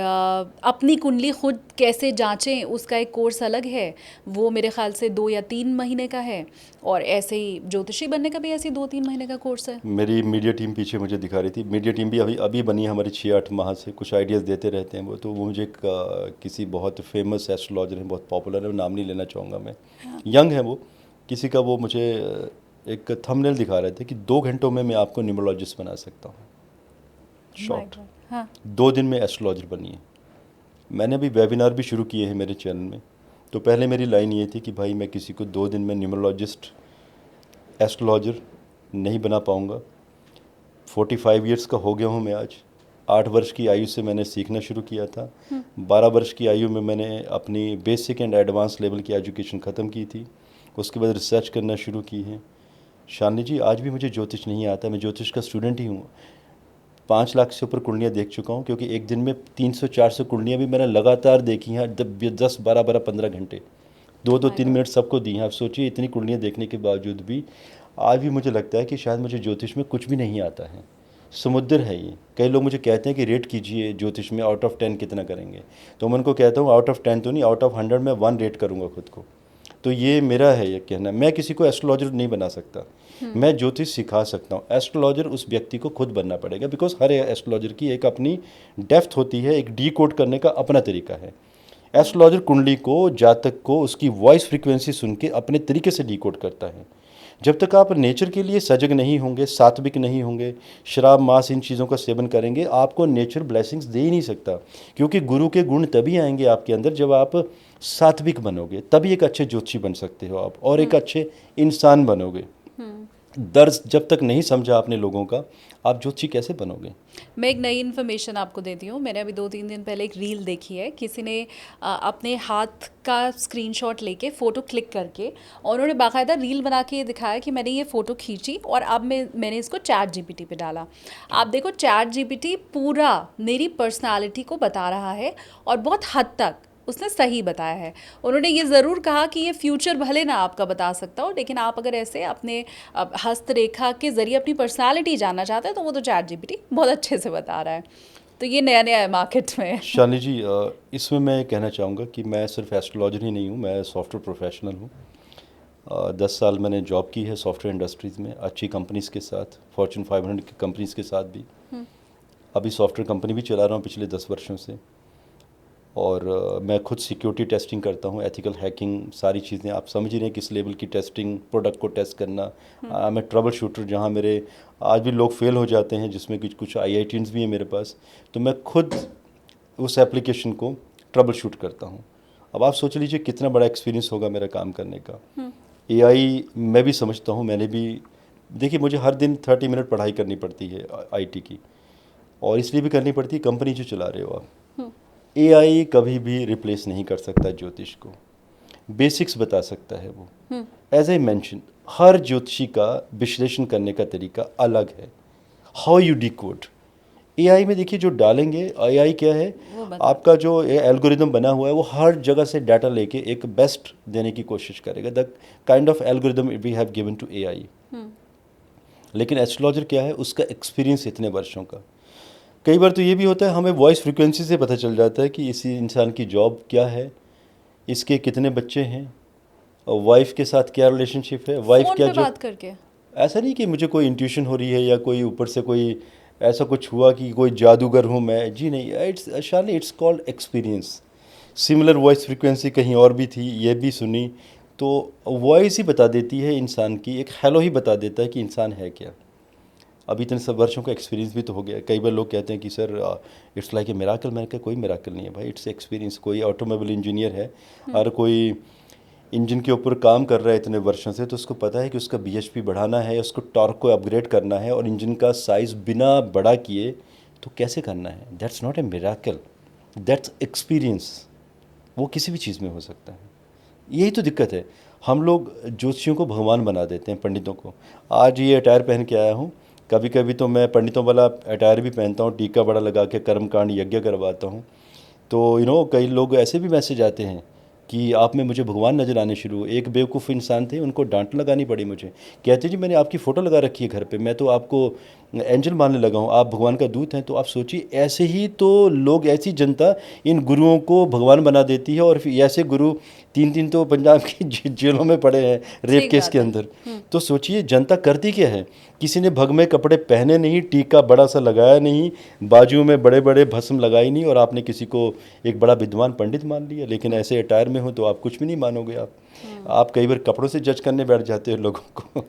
अपनी कुंडली खुद कैसे जांचें उसका एक कोर्स अलग है, वो मेरे ख्याल से 2 या 3 महीने का है। और ऐसे ही ज्योतिषी बनने का भी ऐसे 2-3 महीने का कोर्स है। मेरी मीडिया टीम पीछे मुझे दिखा रही थी, मीडिया टीम भी अभी अभी बनी है हमारी 6-8 माह से, कुछ आइडियाज़ देते रहते हैं वो। तो वो मुझे किसी बहुत फेमस एस्ट्रोलॉजर हैं, बहुत पॉपुलर है, नाम नहीं लेना चाहूँगा मैं, यंग है वो, किसी का वो मुझे एक थंबनेल दिखा रहे थे कि 2 घंटों में मैं आपको न्यूमरोलॉजिस्ट बना सकता हूँ। शॉर्ट। हाँ 2 दिन में एस्ट्रोलॉजर बनिए। मैंने अभी वेबिनार भी शुरू किए हैं मेरे चैनल में, तो पहले मेरी लाइन ये थी कि भाई मैं किसी को 2 दिन में न्यूमरोलॉजिस्ट, एस्ट्रोलॉजर नहीं बना पाऊँगा। 45 ईयर्स का हो गया हूँ मैं आज। 8 वर्ष की आयु से मैंने सीखना शुरू किया था। 12 वर्ष की आयु में मैंने अपनी बेसिक एंड एडवांस लेवल की एजुकेशन ख़त्म की थी। उसके बाद रिसर्च करना शुरू की है। शालिनी जी, आज भी मुझे ज्योतिष नहीं आता, मैं ज्योतिष का स्टूडेंट ही हूँ। 5 लाख से ऊपर कुंडलियाँ देख चुका हूँ, क्योंकि एक दिन में 300-400 कुंडलियाँ भी मैंने लगातार देखी हैं, 10-12-15 घंटे, 2-3 मिनट सबको दी हैं। आप सोचिए, इतनी कुंडलियाँ देखने के बावजूद भी आज भी मुझे लगता है कि शायद मुझे ज्योतिष में कुछ भी नहीं आता है। समुद्र है ये। कई लोग मुझे कहते हैं कि रेट कीजिए ज्योतिष में, आउट ऑफ 10 कितना करेंगे। तो मैं उनको कहता हूँ आउट ऑफ 10 तो नहीं, आउट ऑफ 100 में 1 रेट करूँगा खुद को। तो ये मेरा है ये कहना। मैं किसी को एस्ट्रोलॉजर नहीं बना सकता, मैं ज्योतिष सिखा सकता हूँ। एस्ट्रोलॉजर उस व्यक्ति को खुद बनना पड़ेगा, बिकॉज हर एस्ट्रोलॉजर की एक अपनी डेप्थ होती है, एक डी कोड करने का अपना तरीका है। एस्ट्रोलॉजर कुंडली को, जातक को, उसकी वॉइस फ्रीक्वेंसी सुन के अपने तरीके से डी कोड करता है। जब तक आप नेचर के लिए सजग नहीं होंगे, सात्विक नहीं होंगे, शराब मांस इन चीज़ों का सेवन करेंगे, आपको नेचर ब्लेसिंग्स दे ही नहीं सकता। क्योंकि गुरु के गुण तभी आएंगे आपके अंदर जब आप सात्विक बनोगे, तभी एक अच्छे ज्योतिषी बन सकते हो आप, और एक अच्छे इंसान बनोगे। दर्द जब तक नहीं समझा आपने लोगों का, आप ज्योतिषी कैसे बनोगे? मैं एक नई इन्फॉर्मेशन आपको देती हूँ। मैंने अभी 2-3 दिन पहले एक रील देखी है। किसी ने अपने हाथ का स्क्रीनशॉट लेके फ़ोटो क्लिक करके, और उन्होंने बाकायदा रील बना के ये दिखाया कि मैंने ये फ़ोटो खींची और अब मैंने इसको चैट जीपीटी पे डाला। आप देखो, चैट जीपीटी पूरा मेरी पर्सनालिटी को बता रहा है, और बहुत हद तक उसने सही बताया है। उन्होंने ये ज़रूर कहा कि ये फ्यूचर भले ना आपका बता सकता हो, लेकिन आप अगर ऐसे अपने हस्तरेखा के ज़रिए अपनी पर्सनालिटी जानना चाहते हैं तो वो तो चैट जीपीटी बहुत अच्छे से बता रहा है। तो ये नया नया है मार्केट में। शालिनी जी, इसमें मैं कहना चाहूँगा कि मैं सिर्फ एस्ट्रोलॉजर ही नहीं हूँ, मैं सॉफ्टवेयर प्रोफेशनल हूँ। 10 साल मैंने जॉब की है सॉफ्टवेयर इंडस्ट्रीज़ में, अच्छी कंपनीज़ के साथ, फॉर्च्यून 500 की कंपनीज़ के साथ भी। अभी सॉफ्टवेयर कंपनी भी चला रहा हूँ पिछले 10 वर्षों से। और मैं खुद सिक्योरिटी टेस्टिंग करता हूँ, एथिकल हैकिंग, सारी चीज़ें आप समझ ही रहे हैं किस लेवल की टेस्टिंग, प्रोडक्ट को टेस्ट करना। मैं ट्रबल शूटर, जहाँ मेरे आज भी लोग फेल हो जाते हैं, जिसमें कुछ IITs भी हैं मेरे पास, तो मैं खुद उस एप्लीकेशन को ट्रबल शूट करता हूँ। अब आप सोच लीजिए कितना बड़ा एक्सपीरियंस होगा मेरा काम करने का। AI मैं भी समझता हूँ, मैंने भी, देखिए मुझे हर दिन 30 मिनट पढ़ाई करनी पड़ती है IT की, और इसलिए भी करनी पड़ती है, कंपनी जो चला रहे हो आप। AI कभी भी रिप्लेस नहीं कर सकता ज्योतिष को, बेसिक्स बता सकता है वो। एज आई मेंशन, हर ज्योतिषी का विश्लेषण करने का तरीका अलग है। हाउ यू डिकोड AI में, देखिए जो डालेंगे AI क्या है, आपका जो एल्गोरिदम बना हुआ है वो हर जगह से डाटा लेके एक बेस्ट देने की कोशिश करेगा। The kind of algorithm we have given to AI। लेकिन एस्ट्रोलॉजर क्या है, उसका एक्सपीरियंस इतने वर्षों का। कई बार तो ये भी होता है, हमें वॉइस फ्रीक्वेंसी से पता चल जाता है कि इसी इंसान की जॉब क्या है, इसके कितने बच्चे हैं, और वाइफ के साथ क्या रिलेशनशिप है, वाइफ फ़ोन क्या पे जो। बात करके। ऐसा नहीं कि मुझे कोई इंट्यूशन हो रही है या कोई ऊपर से कोई ऐसा कुछ हुआ कि कोई जादूगर हूँ मैं, जी नहीं। इट्स शाली, it's called experience. Similar voice frequency कहीं और भी थी, ये भी सुनी, तो वॉइस ही बता देती है इंसान की, एक हेलो ही बता देता है कि इंसान है क्या। अभी इतने सब वर्षों का एक्सपीरियंस भी तो हो गया। कई बार लोग कहते हैं कि sir it's like a miracle. मैंने कहा कोई मिराकल नहीं है भाई, इट्स एक्सपीरियंस। कोई ऑटोमोबाइल इंजीनियर है और कोई इंजन के ऊपर काम कर रहा है इतने वर्षों से, तो उसको पता है कि उसका BHP बढ़ाना है, उसको टॉर्क को अपग्रेड करना है, और इंजन का साइज़ बिना बड़ा किए तो कैसे करना है। That's not a miracle, that's experience. वो किसी भी चीज़ में हो सकता है। यही तो दिक्कत है, हम लोग ज्योतिषियों को भगवान बना देते हैं, पंडितों को। आज ये अटायर पहन के आया हूँ, कभी कभी तो मैं पंडितों वाला अटायर भी पहनता हूँ, टीका बड़ा लगा के कर्मकांड यज्ञ करवाता हूँ। तो कई लोग ऐसे भी मैसेज आते हैं कि आप में मुझे भगवान नज़र आने शुरू। एक बेवकूफ़ इंसान थे, उनको डांट लगानी पड़ी मुझे। कहते जी मैंने आपकी फ़ोटो लगा रखी है घर पे, मैं तो आपको एंजल मानने लगा हूँ, आप भगवान का दूत हैं। तो आप सोचिए, ऐसे ही तो लोग, ऐसी जनता इन गुरुओं को भगवान बना देती है, और फिर ऐसे गुरु 3-3 तो पंजाब की जेलों में पड़े हैं रेप केस के अंदर। तो सोचिए जनता करती क्या है। किसी ने भग में कपड़े पहने नहीं, टीका बड़ा सा लगाया नहीं, बाजुओं में बड़े बड़े भस्म लगाई नहीं, और आपने किसी को एक बड़ा विद्वान पंडित मान लिया। लेकिन ऐसे अटायर में हो तो आप कुछ भी नहीं मानोगे। आप कई बार कपड़ों से जज करने बैठ जाते हो लोगों को।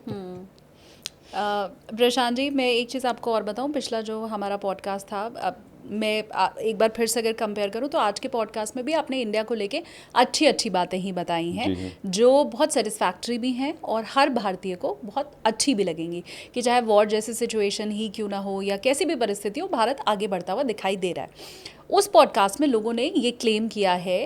प्रशांत जी, मैं एक चीज़ आपको और बताऊं, पिछला जो हमारा पॉडकास्ट था, अब एक बार फिर से अगर कंपेयर करूँ तो आज के पॉडकास्ट में भी आपने इंडिया को लेके अच्छी अच्छी बातें ही बताई हैं, जी हाँ। जो बहुत सेटिस्फैक्ट्री भी हैं और हर भारतीय को बहुत अच्छी भी लगेंगी, कि चाहे वॉर जैसी सिचुएशन ही क्यों ना हो या कैसी भी परिस्थिति हो, भारत आगे बढ़ता हुआ दिखाई दे रहा है। उस पॉडकास्ट में लोगों ने ये क्लेम किया है,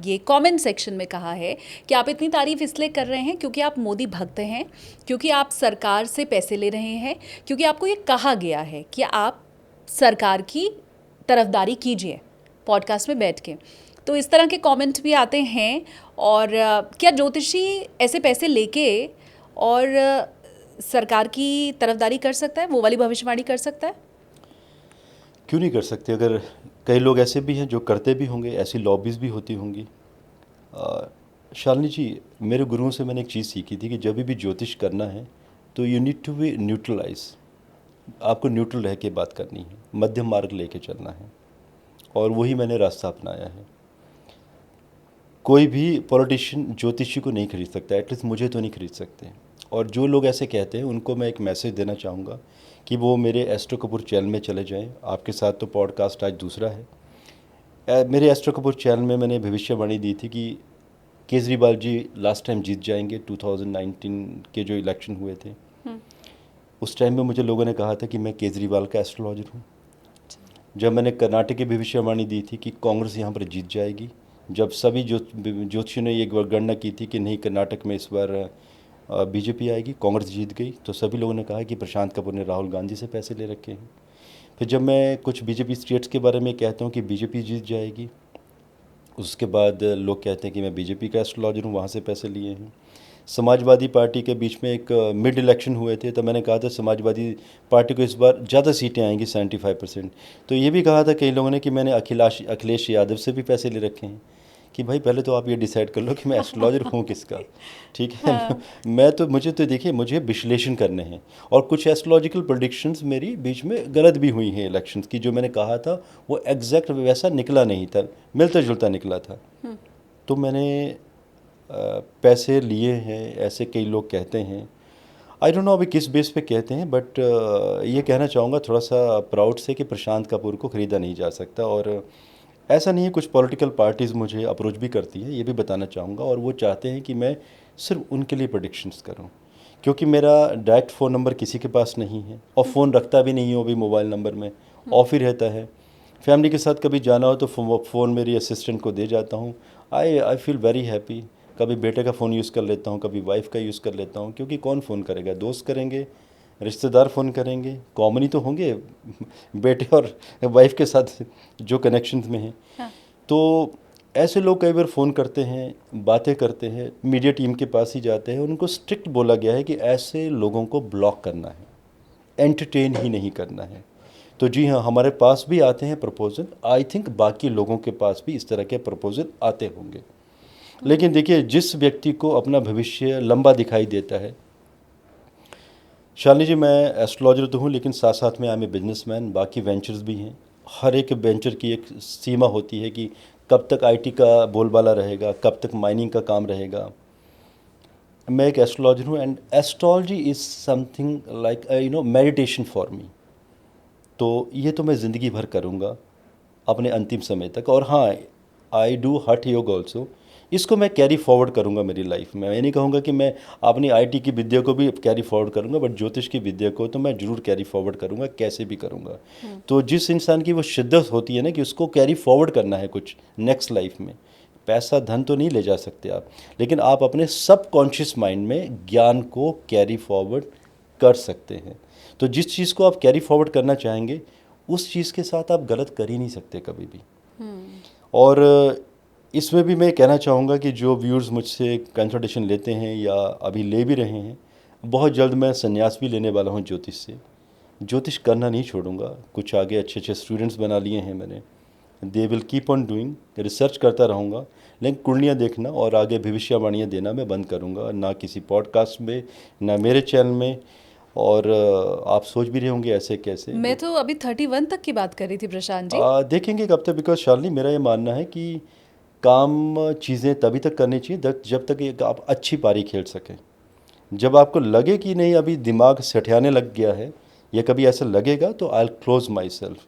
ये कमेंट सेक्शन में कहा है कि आप इतनी तारीफ इसलिए कर रहे हैं क्योंकि आप मोदी भक्त हैं, क्योंकि आप सरकार से पैसे ले रहे हैं, क्योंकि आपको ये कहा गया है कि आप सरकार की तरफदारी कीजिए पॉडकास्ट में बैठ के। तो इस तरह के कमेंट भी आते हैं। और क्या ज्योतिषी ऐसे पैसे लेके और सरकार की तरफदारी कर सकता है, वो वाली भविष्यवाणी कर सकता है? क्यों नहीं कर सकते? अगर कई लोग ऐसे भी हैं जो करते भी होंगे, ऐसी लॉबीज़ भी होती होंगी। शालिनी जी, मेरे गुरुओं से मैंने एक चीज़ सीखी थी कि जब भी ज्योतिष करना है तो you need to be neutralize. आपको न्यूट्रल रह के बात करनी है, मध्यम मार्ग लेके चलना है, और वही मैंने रास्ता अपनाया है। कोई भी पॉलिटिशियन ज्योतिषी को नहीं खरीद सकता, एटलीस्ट मुझे तो नहीं खरीद सकते। और जो लोग ऐसे कहते हैं उनको मैं एक मैसेज देना चाहूँगा कि वो मेरे एस्ट्रो कपूर चैनल में चले जाएं। आपके साथ तो पॉडकास्ट आज दूसरा है। मेरे एस्ट्रो कपूर चैनल में मैंने भविष्यवाणी दी थी कि केजरीवाल जी लास्ट टाइम जीत जाएंगे, 2019 के जो इलेक्शन हुए थे। उस टाइम में मुझे लोगों ने कहा था कि मैं केजरीवाल का एस्ट्रोलॉजर हूँ। जब मैंने कर्नाटक की भविष्यवाणी दी थी कि कांग्रेस यहाँ पर जीत जाएगी, जब सभी ज्योतिषियों ने ये गणना की थी कि नहीं कर्नाटक में इस बार बीजेपी आएगी, कांग्रेस जीत गई, तो सभी लोगों ने कहा कि प्रशांत कपूर ने राहुल गांधी से पैसे ले रखे हैं। फिर जब मैं कुछ बीजेपी स्टेट्स के बारे में कहता हूँ कि बीजेपी जीत जाएगी, उसके बाद लोग कहते हैं कि मैं बीजेपी का एस्ट्रोलॉजर हूँ, वहाँ से पैसे लिए हैं। समाजवादी पार्टी के बीच में एक मिड इलेक्शन हुए थे, तो मैंने कहा था समाजवादी पार्टी को इस बार ज़्यादा सीटें आएंगी, 75%। तो ये भी कहा था कई लोगों ने कि मैंने अखिलेश यादव से भी पैसे ले रखे हैं। कि भाई पहले तो आप ये डिसाइड कर लो कि मैं एस्ट्रोलॉजर हूँ किसका, ठीक है। हाँ। मुझे तो देखिए, मुझे विश्लेषण करने हैं, और कुछ एस्ट्रोलॉजिकल प्रेडिक्शंस मेरी बीच में गलत भी हुई हैं इलेक्शंस की। जो मैंने कहा था वो एग्जैक्ट वैसा निकला नहीं था, मिलता जुलता निकला था। तो मैंने पैसे लिए हैं, ऐसे कई लोग कहते हैं। आई डोंट नो अभी किस बेस पे कहते हैं, बट ये कहना चाहूँगा थोड़ा सा प्राउड से कि प्रशांत कपूर को ख़रीदा नहीं जा सकता। और ऐसा नहीं है, कुछ पॉलिटिकल पार्टीज़ मुझे अप्रोच भी करती है, ये भी बताना चाहूँगा, और वो चाहते हैं कि मैं सिर्फ उनके लिए प्रेडिक्शंस करूँ, क्योंकि मेरा डायरेक्ट फ़ोन नंबर किसी के पास नहीं है, और फ़ोन रखता भी नहीं हूँ अभी मोबाइल नंबर में, ऑफ ही रहता है। फैमिली के साथ कभी जाना हो तो फ़ोन मेरी असिस्टेंट को दे जाता हूँ। I feel very happy. कभी बेटे का फ़ोन यूज़ कर लेता हूँ, कभी वाइफ का यूज़ कर लेता हूँ, क्योंकि कौन फ़ोन करेगा, दोस्त करेंगे, रिश्तेदार फ़ोन करेंगे, कॉमन ही तो होंगे बेटे और वाइफ के साथ जो कनेक्शन में हैं। हाँ। तो ऐसे लोग कई बार फ़ोन करते हैं, बातें करते हैं, मीडिया टीम के पास ही जाते हैं। उनको स्ट्रिक्ट बोला गया है कि ऐसे लोगों को ब्लॉक करना है, एंटरटेन ही नहीं करना है। तो जी हाँ, हमारे पास भी आते हैं प्रपोज़ल। आई थिंक बाकी लोगों के पास भी इस तरह के प्रपोज़ल आते होंगे। लेकिन देखिए, जिस व्यक्ति को अपना भविष्य लंबा दिखाई देता है, शालिनी जी, मैं एस्ट्रोलॉजर तो हूँ, लेकिन साथ साथ में आई एम ए बिजनेसमैन। बाकी वेंचर्स भी हैं। हर एक वेंचर की एक सीमा होती है कि कब तक आईटी का बोलबाला रहेगा, कब तक माइनिंग का काम रहेगा। मैं एक एस्ट्रोलॉजर हूँ, and astrology is something like meditation for me. तो ये तो मैं ज़िंदगी भर करूँगा अपने अंतिम समय तक। और हाँ, आई डू हठ योग ऑल्सो। इसको मैं कैरी फॉरवर्ड करूँगा मेरी लाइफ में। मैं नहीं कहूँगा कि मैं अपनी आईटी की विद्या को भी कैरी फॉरवर्ड करूँगा, बट ज्योतिष की विद्या को तो मैं ज़रूर कैरी फॉरवर्ड करूँगा, कैसे भी करूँगा। तो जिस इंसान की वो शिद्दत होती है ना कि उसको कैरी फॉरवर्ड करना है कुछ नेक्स्ट लाइफ में, पैसा धन तो नहीं ले जा सकते आप, लेकिन आप अपने सबकॉन्शियस माइंड में ज्ञान को कैरी फॉरवर्ड कर सकते हैं। तो जिस चीज़ को आप कैरी फॉरवर्ड करना चाहेंगे, उस चीज़ के साथ आप गलत कर ही नहीं सकते कभी भी। और इसमें भी मैं कहना चाहूँगा कि जो व्यूअर्स मुझसे कंसल्टेशन लेते हैं या अभी ले भी रहे हैं, बहुत जल्द मैं संन्यास भी लेने वाला हूँ ज्योतिष से। ज्योतिष करना नहीं छोड़ूंगा। कुछ आगे अच्छे अच्छे स्टूडेंट्स बना लिए हैं मैंने। They will keep on doing, research करता रहूँगा, लेकिन कुंडलियाँ देखना और आगे भविष्यवाणियाँ देना मैं बंद करूँगा, ना किसी पॉडकास्ट में, ना मेरे चैनल में। और आप सोच भी रहे होंगे ऐसे कैसे। मैं तो अभी 31 तक की बात कर रही थी प्रशांत जी। देखेंगे कब तक, बिकॉज शालिनी मेरा ये मानना है कि काम चीज़ें तभी तक करनी चाहिए जब तक एक आप अच्छी पारी खेल सकें। जब आपको लगे कि नहीं अभी दिमाग सठियाने लग गया है, या कभी ऐसा लगेगा, तो I will close my self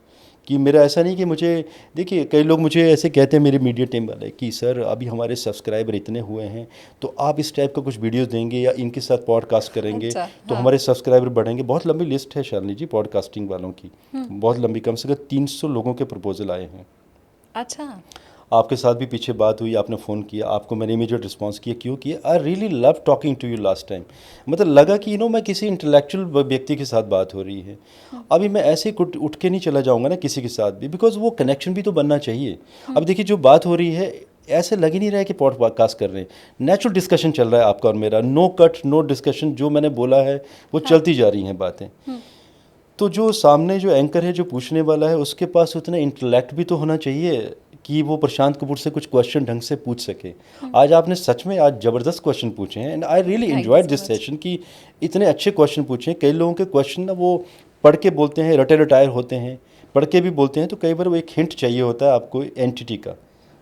कि मेरा ऐसा नहीं कि मुझे, देखिए कई लोग मुझे ऐसे कहते हैं मेरे मीडिया टीम वाले कि सर अभी हमारे सब्सक्राइबर इतने हुए हैं तो आप इस टाइप का कुछ वीडियोस देंगे या इनके साथ पॉडकास्ट करेंगे अच्छा, तो हाँ। हमारे सब्सक्राइबर बढ़ेंगे। बहुत लंबी लिस्ट है शालिनी जी पॉडकास्टिंग वालों की, बहुत लंबी, कम से कम 300 लोगों के प्रपोजल आए हैं। अच्छा। आपके साथ भी पीछे बात हुई, आपने फ़ोन किया, आपको मैंने इमीडिएट रिस्पांस किया, क्यों किया? I really love talking to you last time. मतलब लगा कि मैं किसी इंटेलेक्चुअल व्यक्ति के साथ बात हो रही है। अभी मैं ऐसे ही उठ के नहीं चला जाऊंगा ना किसी के साथ भी, बिकॉज वो कनेक्शन भी तो बनना चाहिए। अब देखिए जो बात हो रही है ऐसे लग ही नहीं रहा है कि पॉडकास्ट कर रहे हैं, नेचुरल डिस्कशन चल रहा है आपका और मेरा, नो कट नो डिस्कशन, जो मैंने बोला है वो चलती जा रही हैं बातें। तो जो सामने जो एंकर है जो पूछने वाला है उसके पास उतना इंटेलेक्ट भी तो होना चाहिए कि वो प्रशांत कपूर से कुछ क्वेश्चन ढंग से पूछ सके। आज आपने सच में आज ज़बरदस्त क्वेश्चन पूछे हैं and I really thank you enjoyed so this much. Session कि इतने अच्छे क्वेश्चन पूछे हैं। कई लोगों के क्वेश्चन ना वो पढ़ के बोलते हैं, रटे रटायर होते हैं, पढ़ के भी बोलते हैं, तो कई बार वो एक हिंट चाहिए होता है आपको एंटिटी का,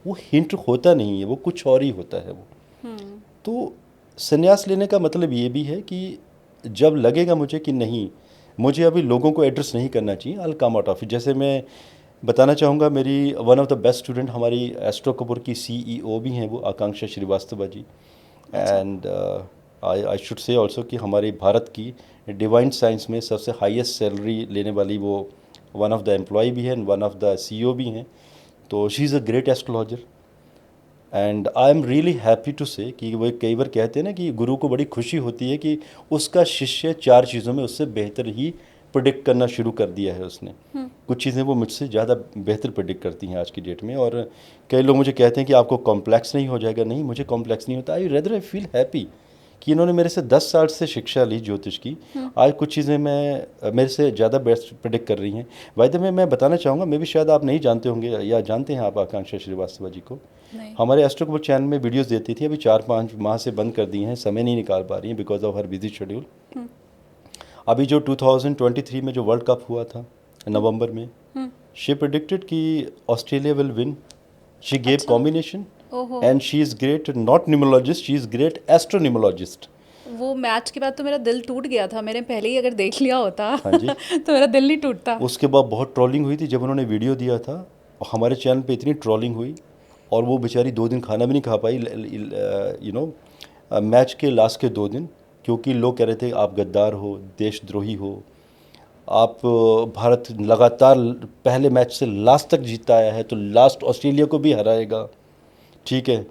वो हिंट होता नहीं है, वो कुछ और ही होता है वो। तो संन्यास लेने का मतलब ये भी है कि जब लगेगा मुझे कि नहीं, मुझे अभी लोगों को एड्रेस नहीं करना चाहिए, आई कम आउट ऑफ इट। जैसे मैं बताना चाहूँगा, मेरी one of the best student हमारी एस्ट्रो कपूर की सीईओ भी हैं, वो आकांक्षा श्रीवास्तव जी। अच्छा। And I should say also कि हमारे भारत की डिवाइन साइंस में सबसे हाईएस्ट सैलरी लेने वाली वो वन ऑफ द एम्प्लॉय भी हैं and one of the CEO भी हैं। तो she is a great astrologer and I am really happy to say कि वो कई बार कहते हैं ना कि गुरु को बड़ी खुशी होती है कि उसका शिष्य 4 चीज़ों में उससे बेहतर ही प्रिडिक्ट करना शुरू कर दिया है उसने। कुछ चीज़ें वो मुझसे ज़्यादा बेहतर प्रिडिक्ट करती हैं आज की डेट में। और कई लोग मुझे कहते हैं कि आपको कॉम्प्लेक्स नहीं हो जाएगा, नहीं मुझे कॉम्प्लेक्स नहीं होता, आई रेदर आई फील हैप्पी कि इन्होंने मेरे से 10 साल से शिक्षा ली ज्योतिष की, आज कुछ चीज़ें मैं मेरे से ज़्यादा बेस्ट प्रिडिक्ट कर रही हैं। वाय द वे मैं बताना चाहूँगा, मे भी शायद आप नहीं जानते होंगे या जानते हैं आप आकांक्षा श्रीवास्तव जी को, नहीं। हमारे एस्ट्रो कपूर चैनल में वीडियोस देती थी, अभी 4-5 माह से बंद कर दी हैं, समय नहीं निकाल पा रही हैं because of her busy schedule. अभी जो 2023 में जो वर्ल्ड कप हुआ था नवंबर में, शी प्रेडिक्टेड कि Australia will win, she gave अच्छा। कॉम्बिनेशन ओहो। And she is great not numerologist, she is great astronumerologist. वो मैच के बाद तो मेरा दिल टूट गया था, मैंने पहले ही अगर देख लिया होता हाँ जी। तो मेरा दिल नहीं टूटता। उसके बाद बहुत ट्रोलिंग हुई थी जब उन्होंने वीडियो दिया था, और हमारे चैनल पे इतनी ट्रोलिंग हुई और वो बेचारी 2 दिन खाना भी नहीं खा पाई, मैच के लास्ट के 2 दिन, क्योंकि लोग कह रहे थे आप गद्दार हो, देशद्रोही हो, आप भारत लगातार पहले मैच से लास्ट तक जीतता आया है तो लास्ट ऑस्ट्रेलिया को भी हराएगा, ठीक है।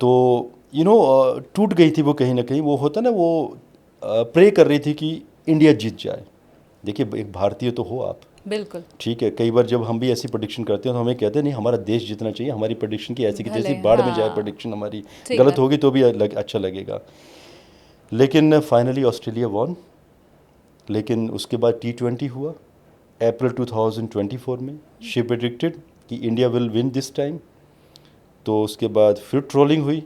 तो टूट गई थी वो कहीं ना कहीं, वो होता ना वो प्रे कर रही थी कि इंडिया जीत जाए। देखिए एक भारतीय तो हो आप, बिल्कुल। ठीक है, कई बार जब हम भी ऐसी प्रेडिक्शन करते हैं तो हमें कहते हैं नहीं हमारा देश जीतना चाहिए, हमारी प्रेडिक्शन की ऐसी की भले, तैसी बाढ़ में जाए हाँ। प्रेडिक्शन हमारी, सही गलत बात। होगी तो भी अच्छा लगेगा। लेकिन फाइनली ऑस्ट्रेलिया वॉन। लेकिन उसके बाद T20 हुआ अप्रैल 2024 में, शी प्रेडिक्टेड कि India will win this time. तो उसके बाद फिर ट्रोलिंग हुई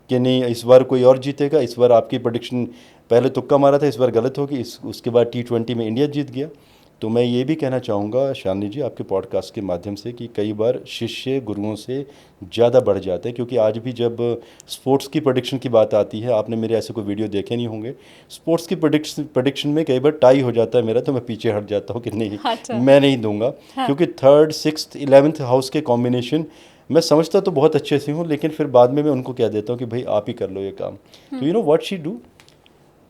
कि नहीं इस बार कोई और जीतेगा, इस बार आपकी प्रेडिक्शन पहले तुक्का मारा था, इस बार गलत होगी। उसके बाद T20 में इंडिया जीत गया। तो मैं ये भी कहना चाहूँगा शालिनी जी आपके पॉडकास्ट के माध्यम से कि कई बार शिष्य गुरुओं से ज़्यादा बढ़ जाते हैं, क्योंकि आज भी जब स्पोर्ट्स की प्रेडिक्शन की बात आती है, आपने मेरे ऐसे कोई वीडियो देखे नहीं होंगे, स्पोर्ट्स की प्रेडिक्शन में कई बार टाई हो जाता है मेरा, तो मैं पीछे हट जाता हूँ कि नहीं अच्छा। मैं नहीं दूंगा। हाँ। क्योंकि 3rd 6th 11th हाउस के कॉम्बिनेशन मैं समझता तो बहुत अच्छे से हूँ, लेकिन फिर बाद में मैं उनको कह देता हूँ कि भाई आप ही कर लो ये काम। तो you know what she do,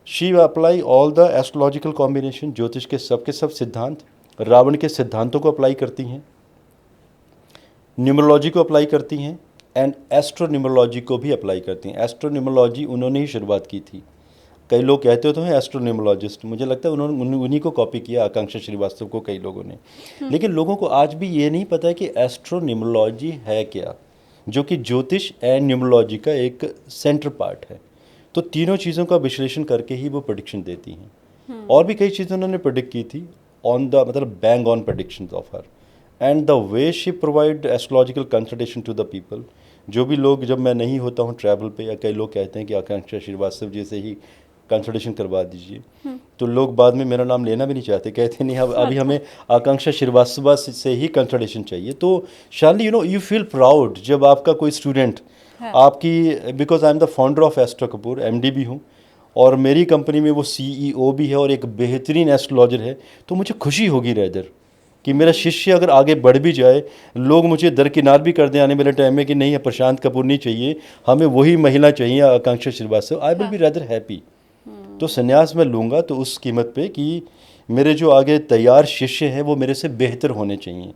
she apply all the astrological combination, ज्योतिष के सब सिद्धांत, रावण के सिद्धांतों को अप्लाई करती हैं, न्यूमरोलॉजी को अप्लाई करती हैं एंड एस्ट्रोन्यूमरोलॉजी को भी अप्लाई करती हैं। एस्ट्रोन्यूमरोलॉजी उन्होंने ही शुरुआत की थी। कई लोग कहते तो हैं एस्ट्रोन्यूमरोलॉजिस्ट, मुझे लगता है उन्होंने उन्हीं को कॉपी किया, आकांक्षा श्रीवास्तव को, कई लोगों ने। लेकिन लोगों को आज भी ये नहीं पता है कि एस्ट्रोन्यूमरोलॉजी है क्या, जो कि ज्योतिष एंड न्यूमरोलॉजी का एक सेंटर पार्ट है। तो तीनों चीज़ों का विश्लेषण करके ही वो प्रेडिक्शन देती हैं। और भी कई चीज़ें उन्होंने प्रेडिक्ट की थी ऑन द मतलब bang on predictions of her and the way she provide astrological consultation to the people. जो भी लोग, जब मैं नहीं होता हूँ ट्रैवल पे, या कई लोग कहते हैं कि आकांक्षा श्रीवास्तव जी से ही कंसल्टेशन करवा दीजिए, तो लोग बाद में मेरा नाम लेना भी नहीं चाहते, कहते नहीं अब अभी हमें आकांक्षा श्रीवास्तव से ही कंसल्टेशन चाहिए। तो शाली यू फील प्राउड जब आपका कोई स्टूडेंट आपकी, because I am the founder of astro Kapoor, MD भी हूँ, और मेरी कंपनी में वो CEO भी है और एक बेहतरीन एस्ट्रोलॉजर है, तो मुझे खुशी होगी रेदर कि मेरा शिष्य अगर आगे बढ़ भी जाए, लोग मुझे दरकिनार भी कर दें आने वाले टाइम में कि नहीं प्रशांत कपूर नहीं चाहिए, हमें वही महिला चाहिए Akanksha Srivastava, I will be rather happy. तो संन्यास मैं लूँगा तो उस कीमत पे कि मेरे जो आगे तैयार शिष्य हैं वो मेरे से बेहतर होने चाहिए।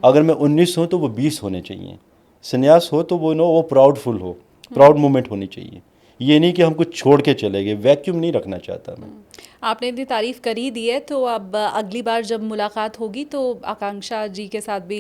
अगर मैं 19 हूँ तो वो 20 होने चाहिए। संन्यास हो तो वो प्राउडफुल हो, प्राउड मोमेंट होनी चाहिए। ये नहीं कि हम कुछ छोड़ के चले गए, वैक्यूम नहीं रखना चाहता मैं। आपने इतनी तारीफ कर ही दी है तो अब अगली बार जब मुलाकात होगी तो आकांक्षा जी के साथ भी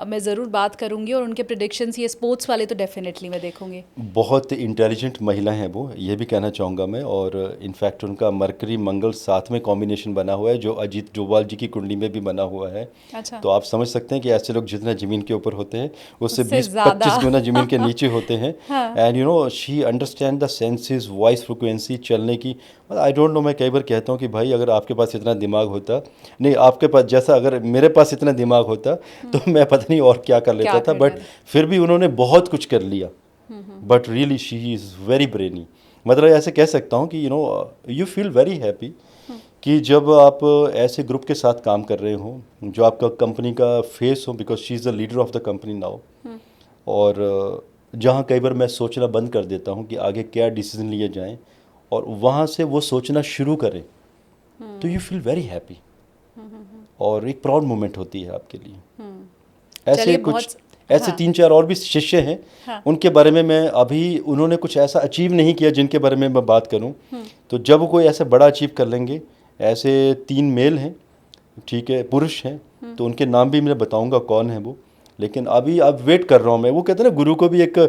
मैं ज़रूर बात करूंगी और उनके प्रिडिक्शंस ये स्पोर्ट्स वाले तो डेफिनेटली मैं देखूंगी। बहुत इंटेलिजेंट महिला हैं वो, ये भी कहना चाहूँगा मैं। और इनफैक्ट उनका मरकरी मंगल साथ में कॉम्बिनेशन बना हुआ है जो अजीत डोभाल जी की कुंडली में भी बना हुआ है। अच्छा। तो आप समझ सकते हैं कि ऐसे लोग जितना ज़मीन के ऊपर होते हैं उससे उससे 20-25 गुना ज़मीन के ज़्यादा। नीचे होते हैं। हाँ। And she understand the senses, voice frequency, चलने की। आई डोंट नो, मैं कई बार कहता हूँ कि भाई अगर आपके पास इतना दिमाग होता, नहीं आपके पास जैसा अगर मेरे पास इतना दिमाग होता तो मैं पता नहीं और क्या कर लेता था। बट फिर भी उन्होंने बहुत कुछ कर लिया। But really she is very brainy. मतलब ऐसे कह सकता हूँ कि यू फील वेरी हैप्पी कि जब आप ऐसे ग्रुप के साथ काम कर रहे हो जो आपका कंपनी का फेस हो, because she is the leader of the company now. और जहाँ कई बार मैं सोचना बंद कर देता हूँ कि आगे क्या डिसीजन लिए जाएं और वहाँ से वो सोचना शुरू करें, तो यू फील वेरी हैप्पी और एक प्राउड मोमेंट होती है आपके लिए। ऐसे चलिए कुछ हाँ। 3-4 और भी शिष्य हैं। हाँ। उनके बारे में मैं अभी, उन्होंने कुछ ऐसा अचीव नहीं किया जिनके बारे में मैं बात करूं। तो जब वो कोई ऐसा बड़ा अचीव कर लेंगे, ऐसे 3 मेल हैं, ठीक है, पुरुष हैं, तो उनके नाम भी मैं बताऊंगा कौन है वो। लेकिन अभी अब वेट कर रहा हूं मैं। वो कहते हैं ना गुरु को भी एक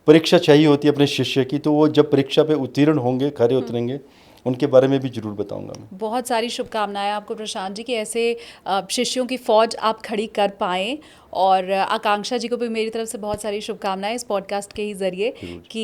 परीक्षा चाहिए होती है अपने शिष्य की, तो वो जब परीक्षा पे उत्तीर्ण होंगे, खरे उतरेंगे, उनके बारे में भी जरूर बताऊंगा मैं। बहुत सारी शुभकामनाएं आपको प्रशांत जी कि ऐसे शिष्यों की फौज आप खड़ी कर पाएं और आकांक्षा जी को भी मेरी तरफ से बहुत सारी शुभकामनाएं इस पॉडकास्ट के ही ज़रिए कि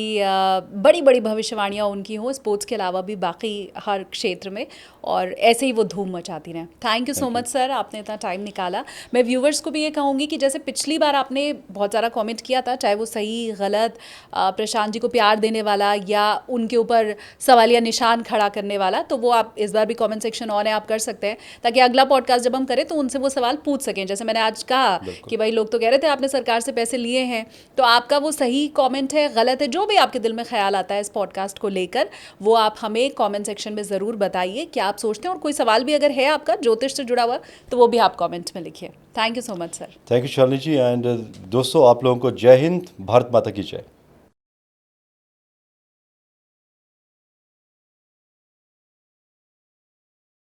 बड़ी बड़ी भविष्यवाणियां उनकी हों स्पोर्ट्स के अलावा भी बाकी हर क्षेत्र में, और ऐसे ही वो धूम मचाती रहें। Thank you so much sir, आपने इतना टाइम निकाला। मैं व्यूवर्स को भी ये कहूँगी कि जैसे पिछली बार आपने बहुत सारा कमेंट किया था, चाहे वो सही गलत, प्रशांत जी को प्यार देने वाला या उनके ऊपर सवालिया निशान खड़ा करने वाला, तो वो आप इस बार भी कमेंट सेक्शन ऑन है, आप कर सकते हैं ताकि अगला पॉडकास्ट जब हम करें तो उनसे वो सवाल पूछ सकें। जैसे मैंने आज कहा कि भाई लोग तो कह रहे थे आपने सरकार से पैसे लिए हैं, तो आपका वो सही कमेंट है, गलत है, जो भी आपके दिल में ख्याल आता है इस पॉडकास्ट को लेकर, वो आप हमें कमेंट सेक्शन में ज़रूर बताइए क्या आप सोचते हैं। और कोई सवाल भी अगर है आपका ज्योतिष से जुड़ा हुआ तो वो भी आप कमेंट में लिखिए। Thank you so much sir. Thank you Shalini ji. And दोस्तों, आप लोगों को जय हिंद, भारत माता की जय।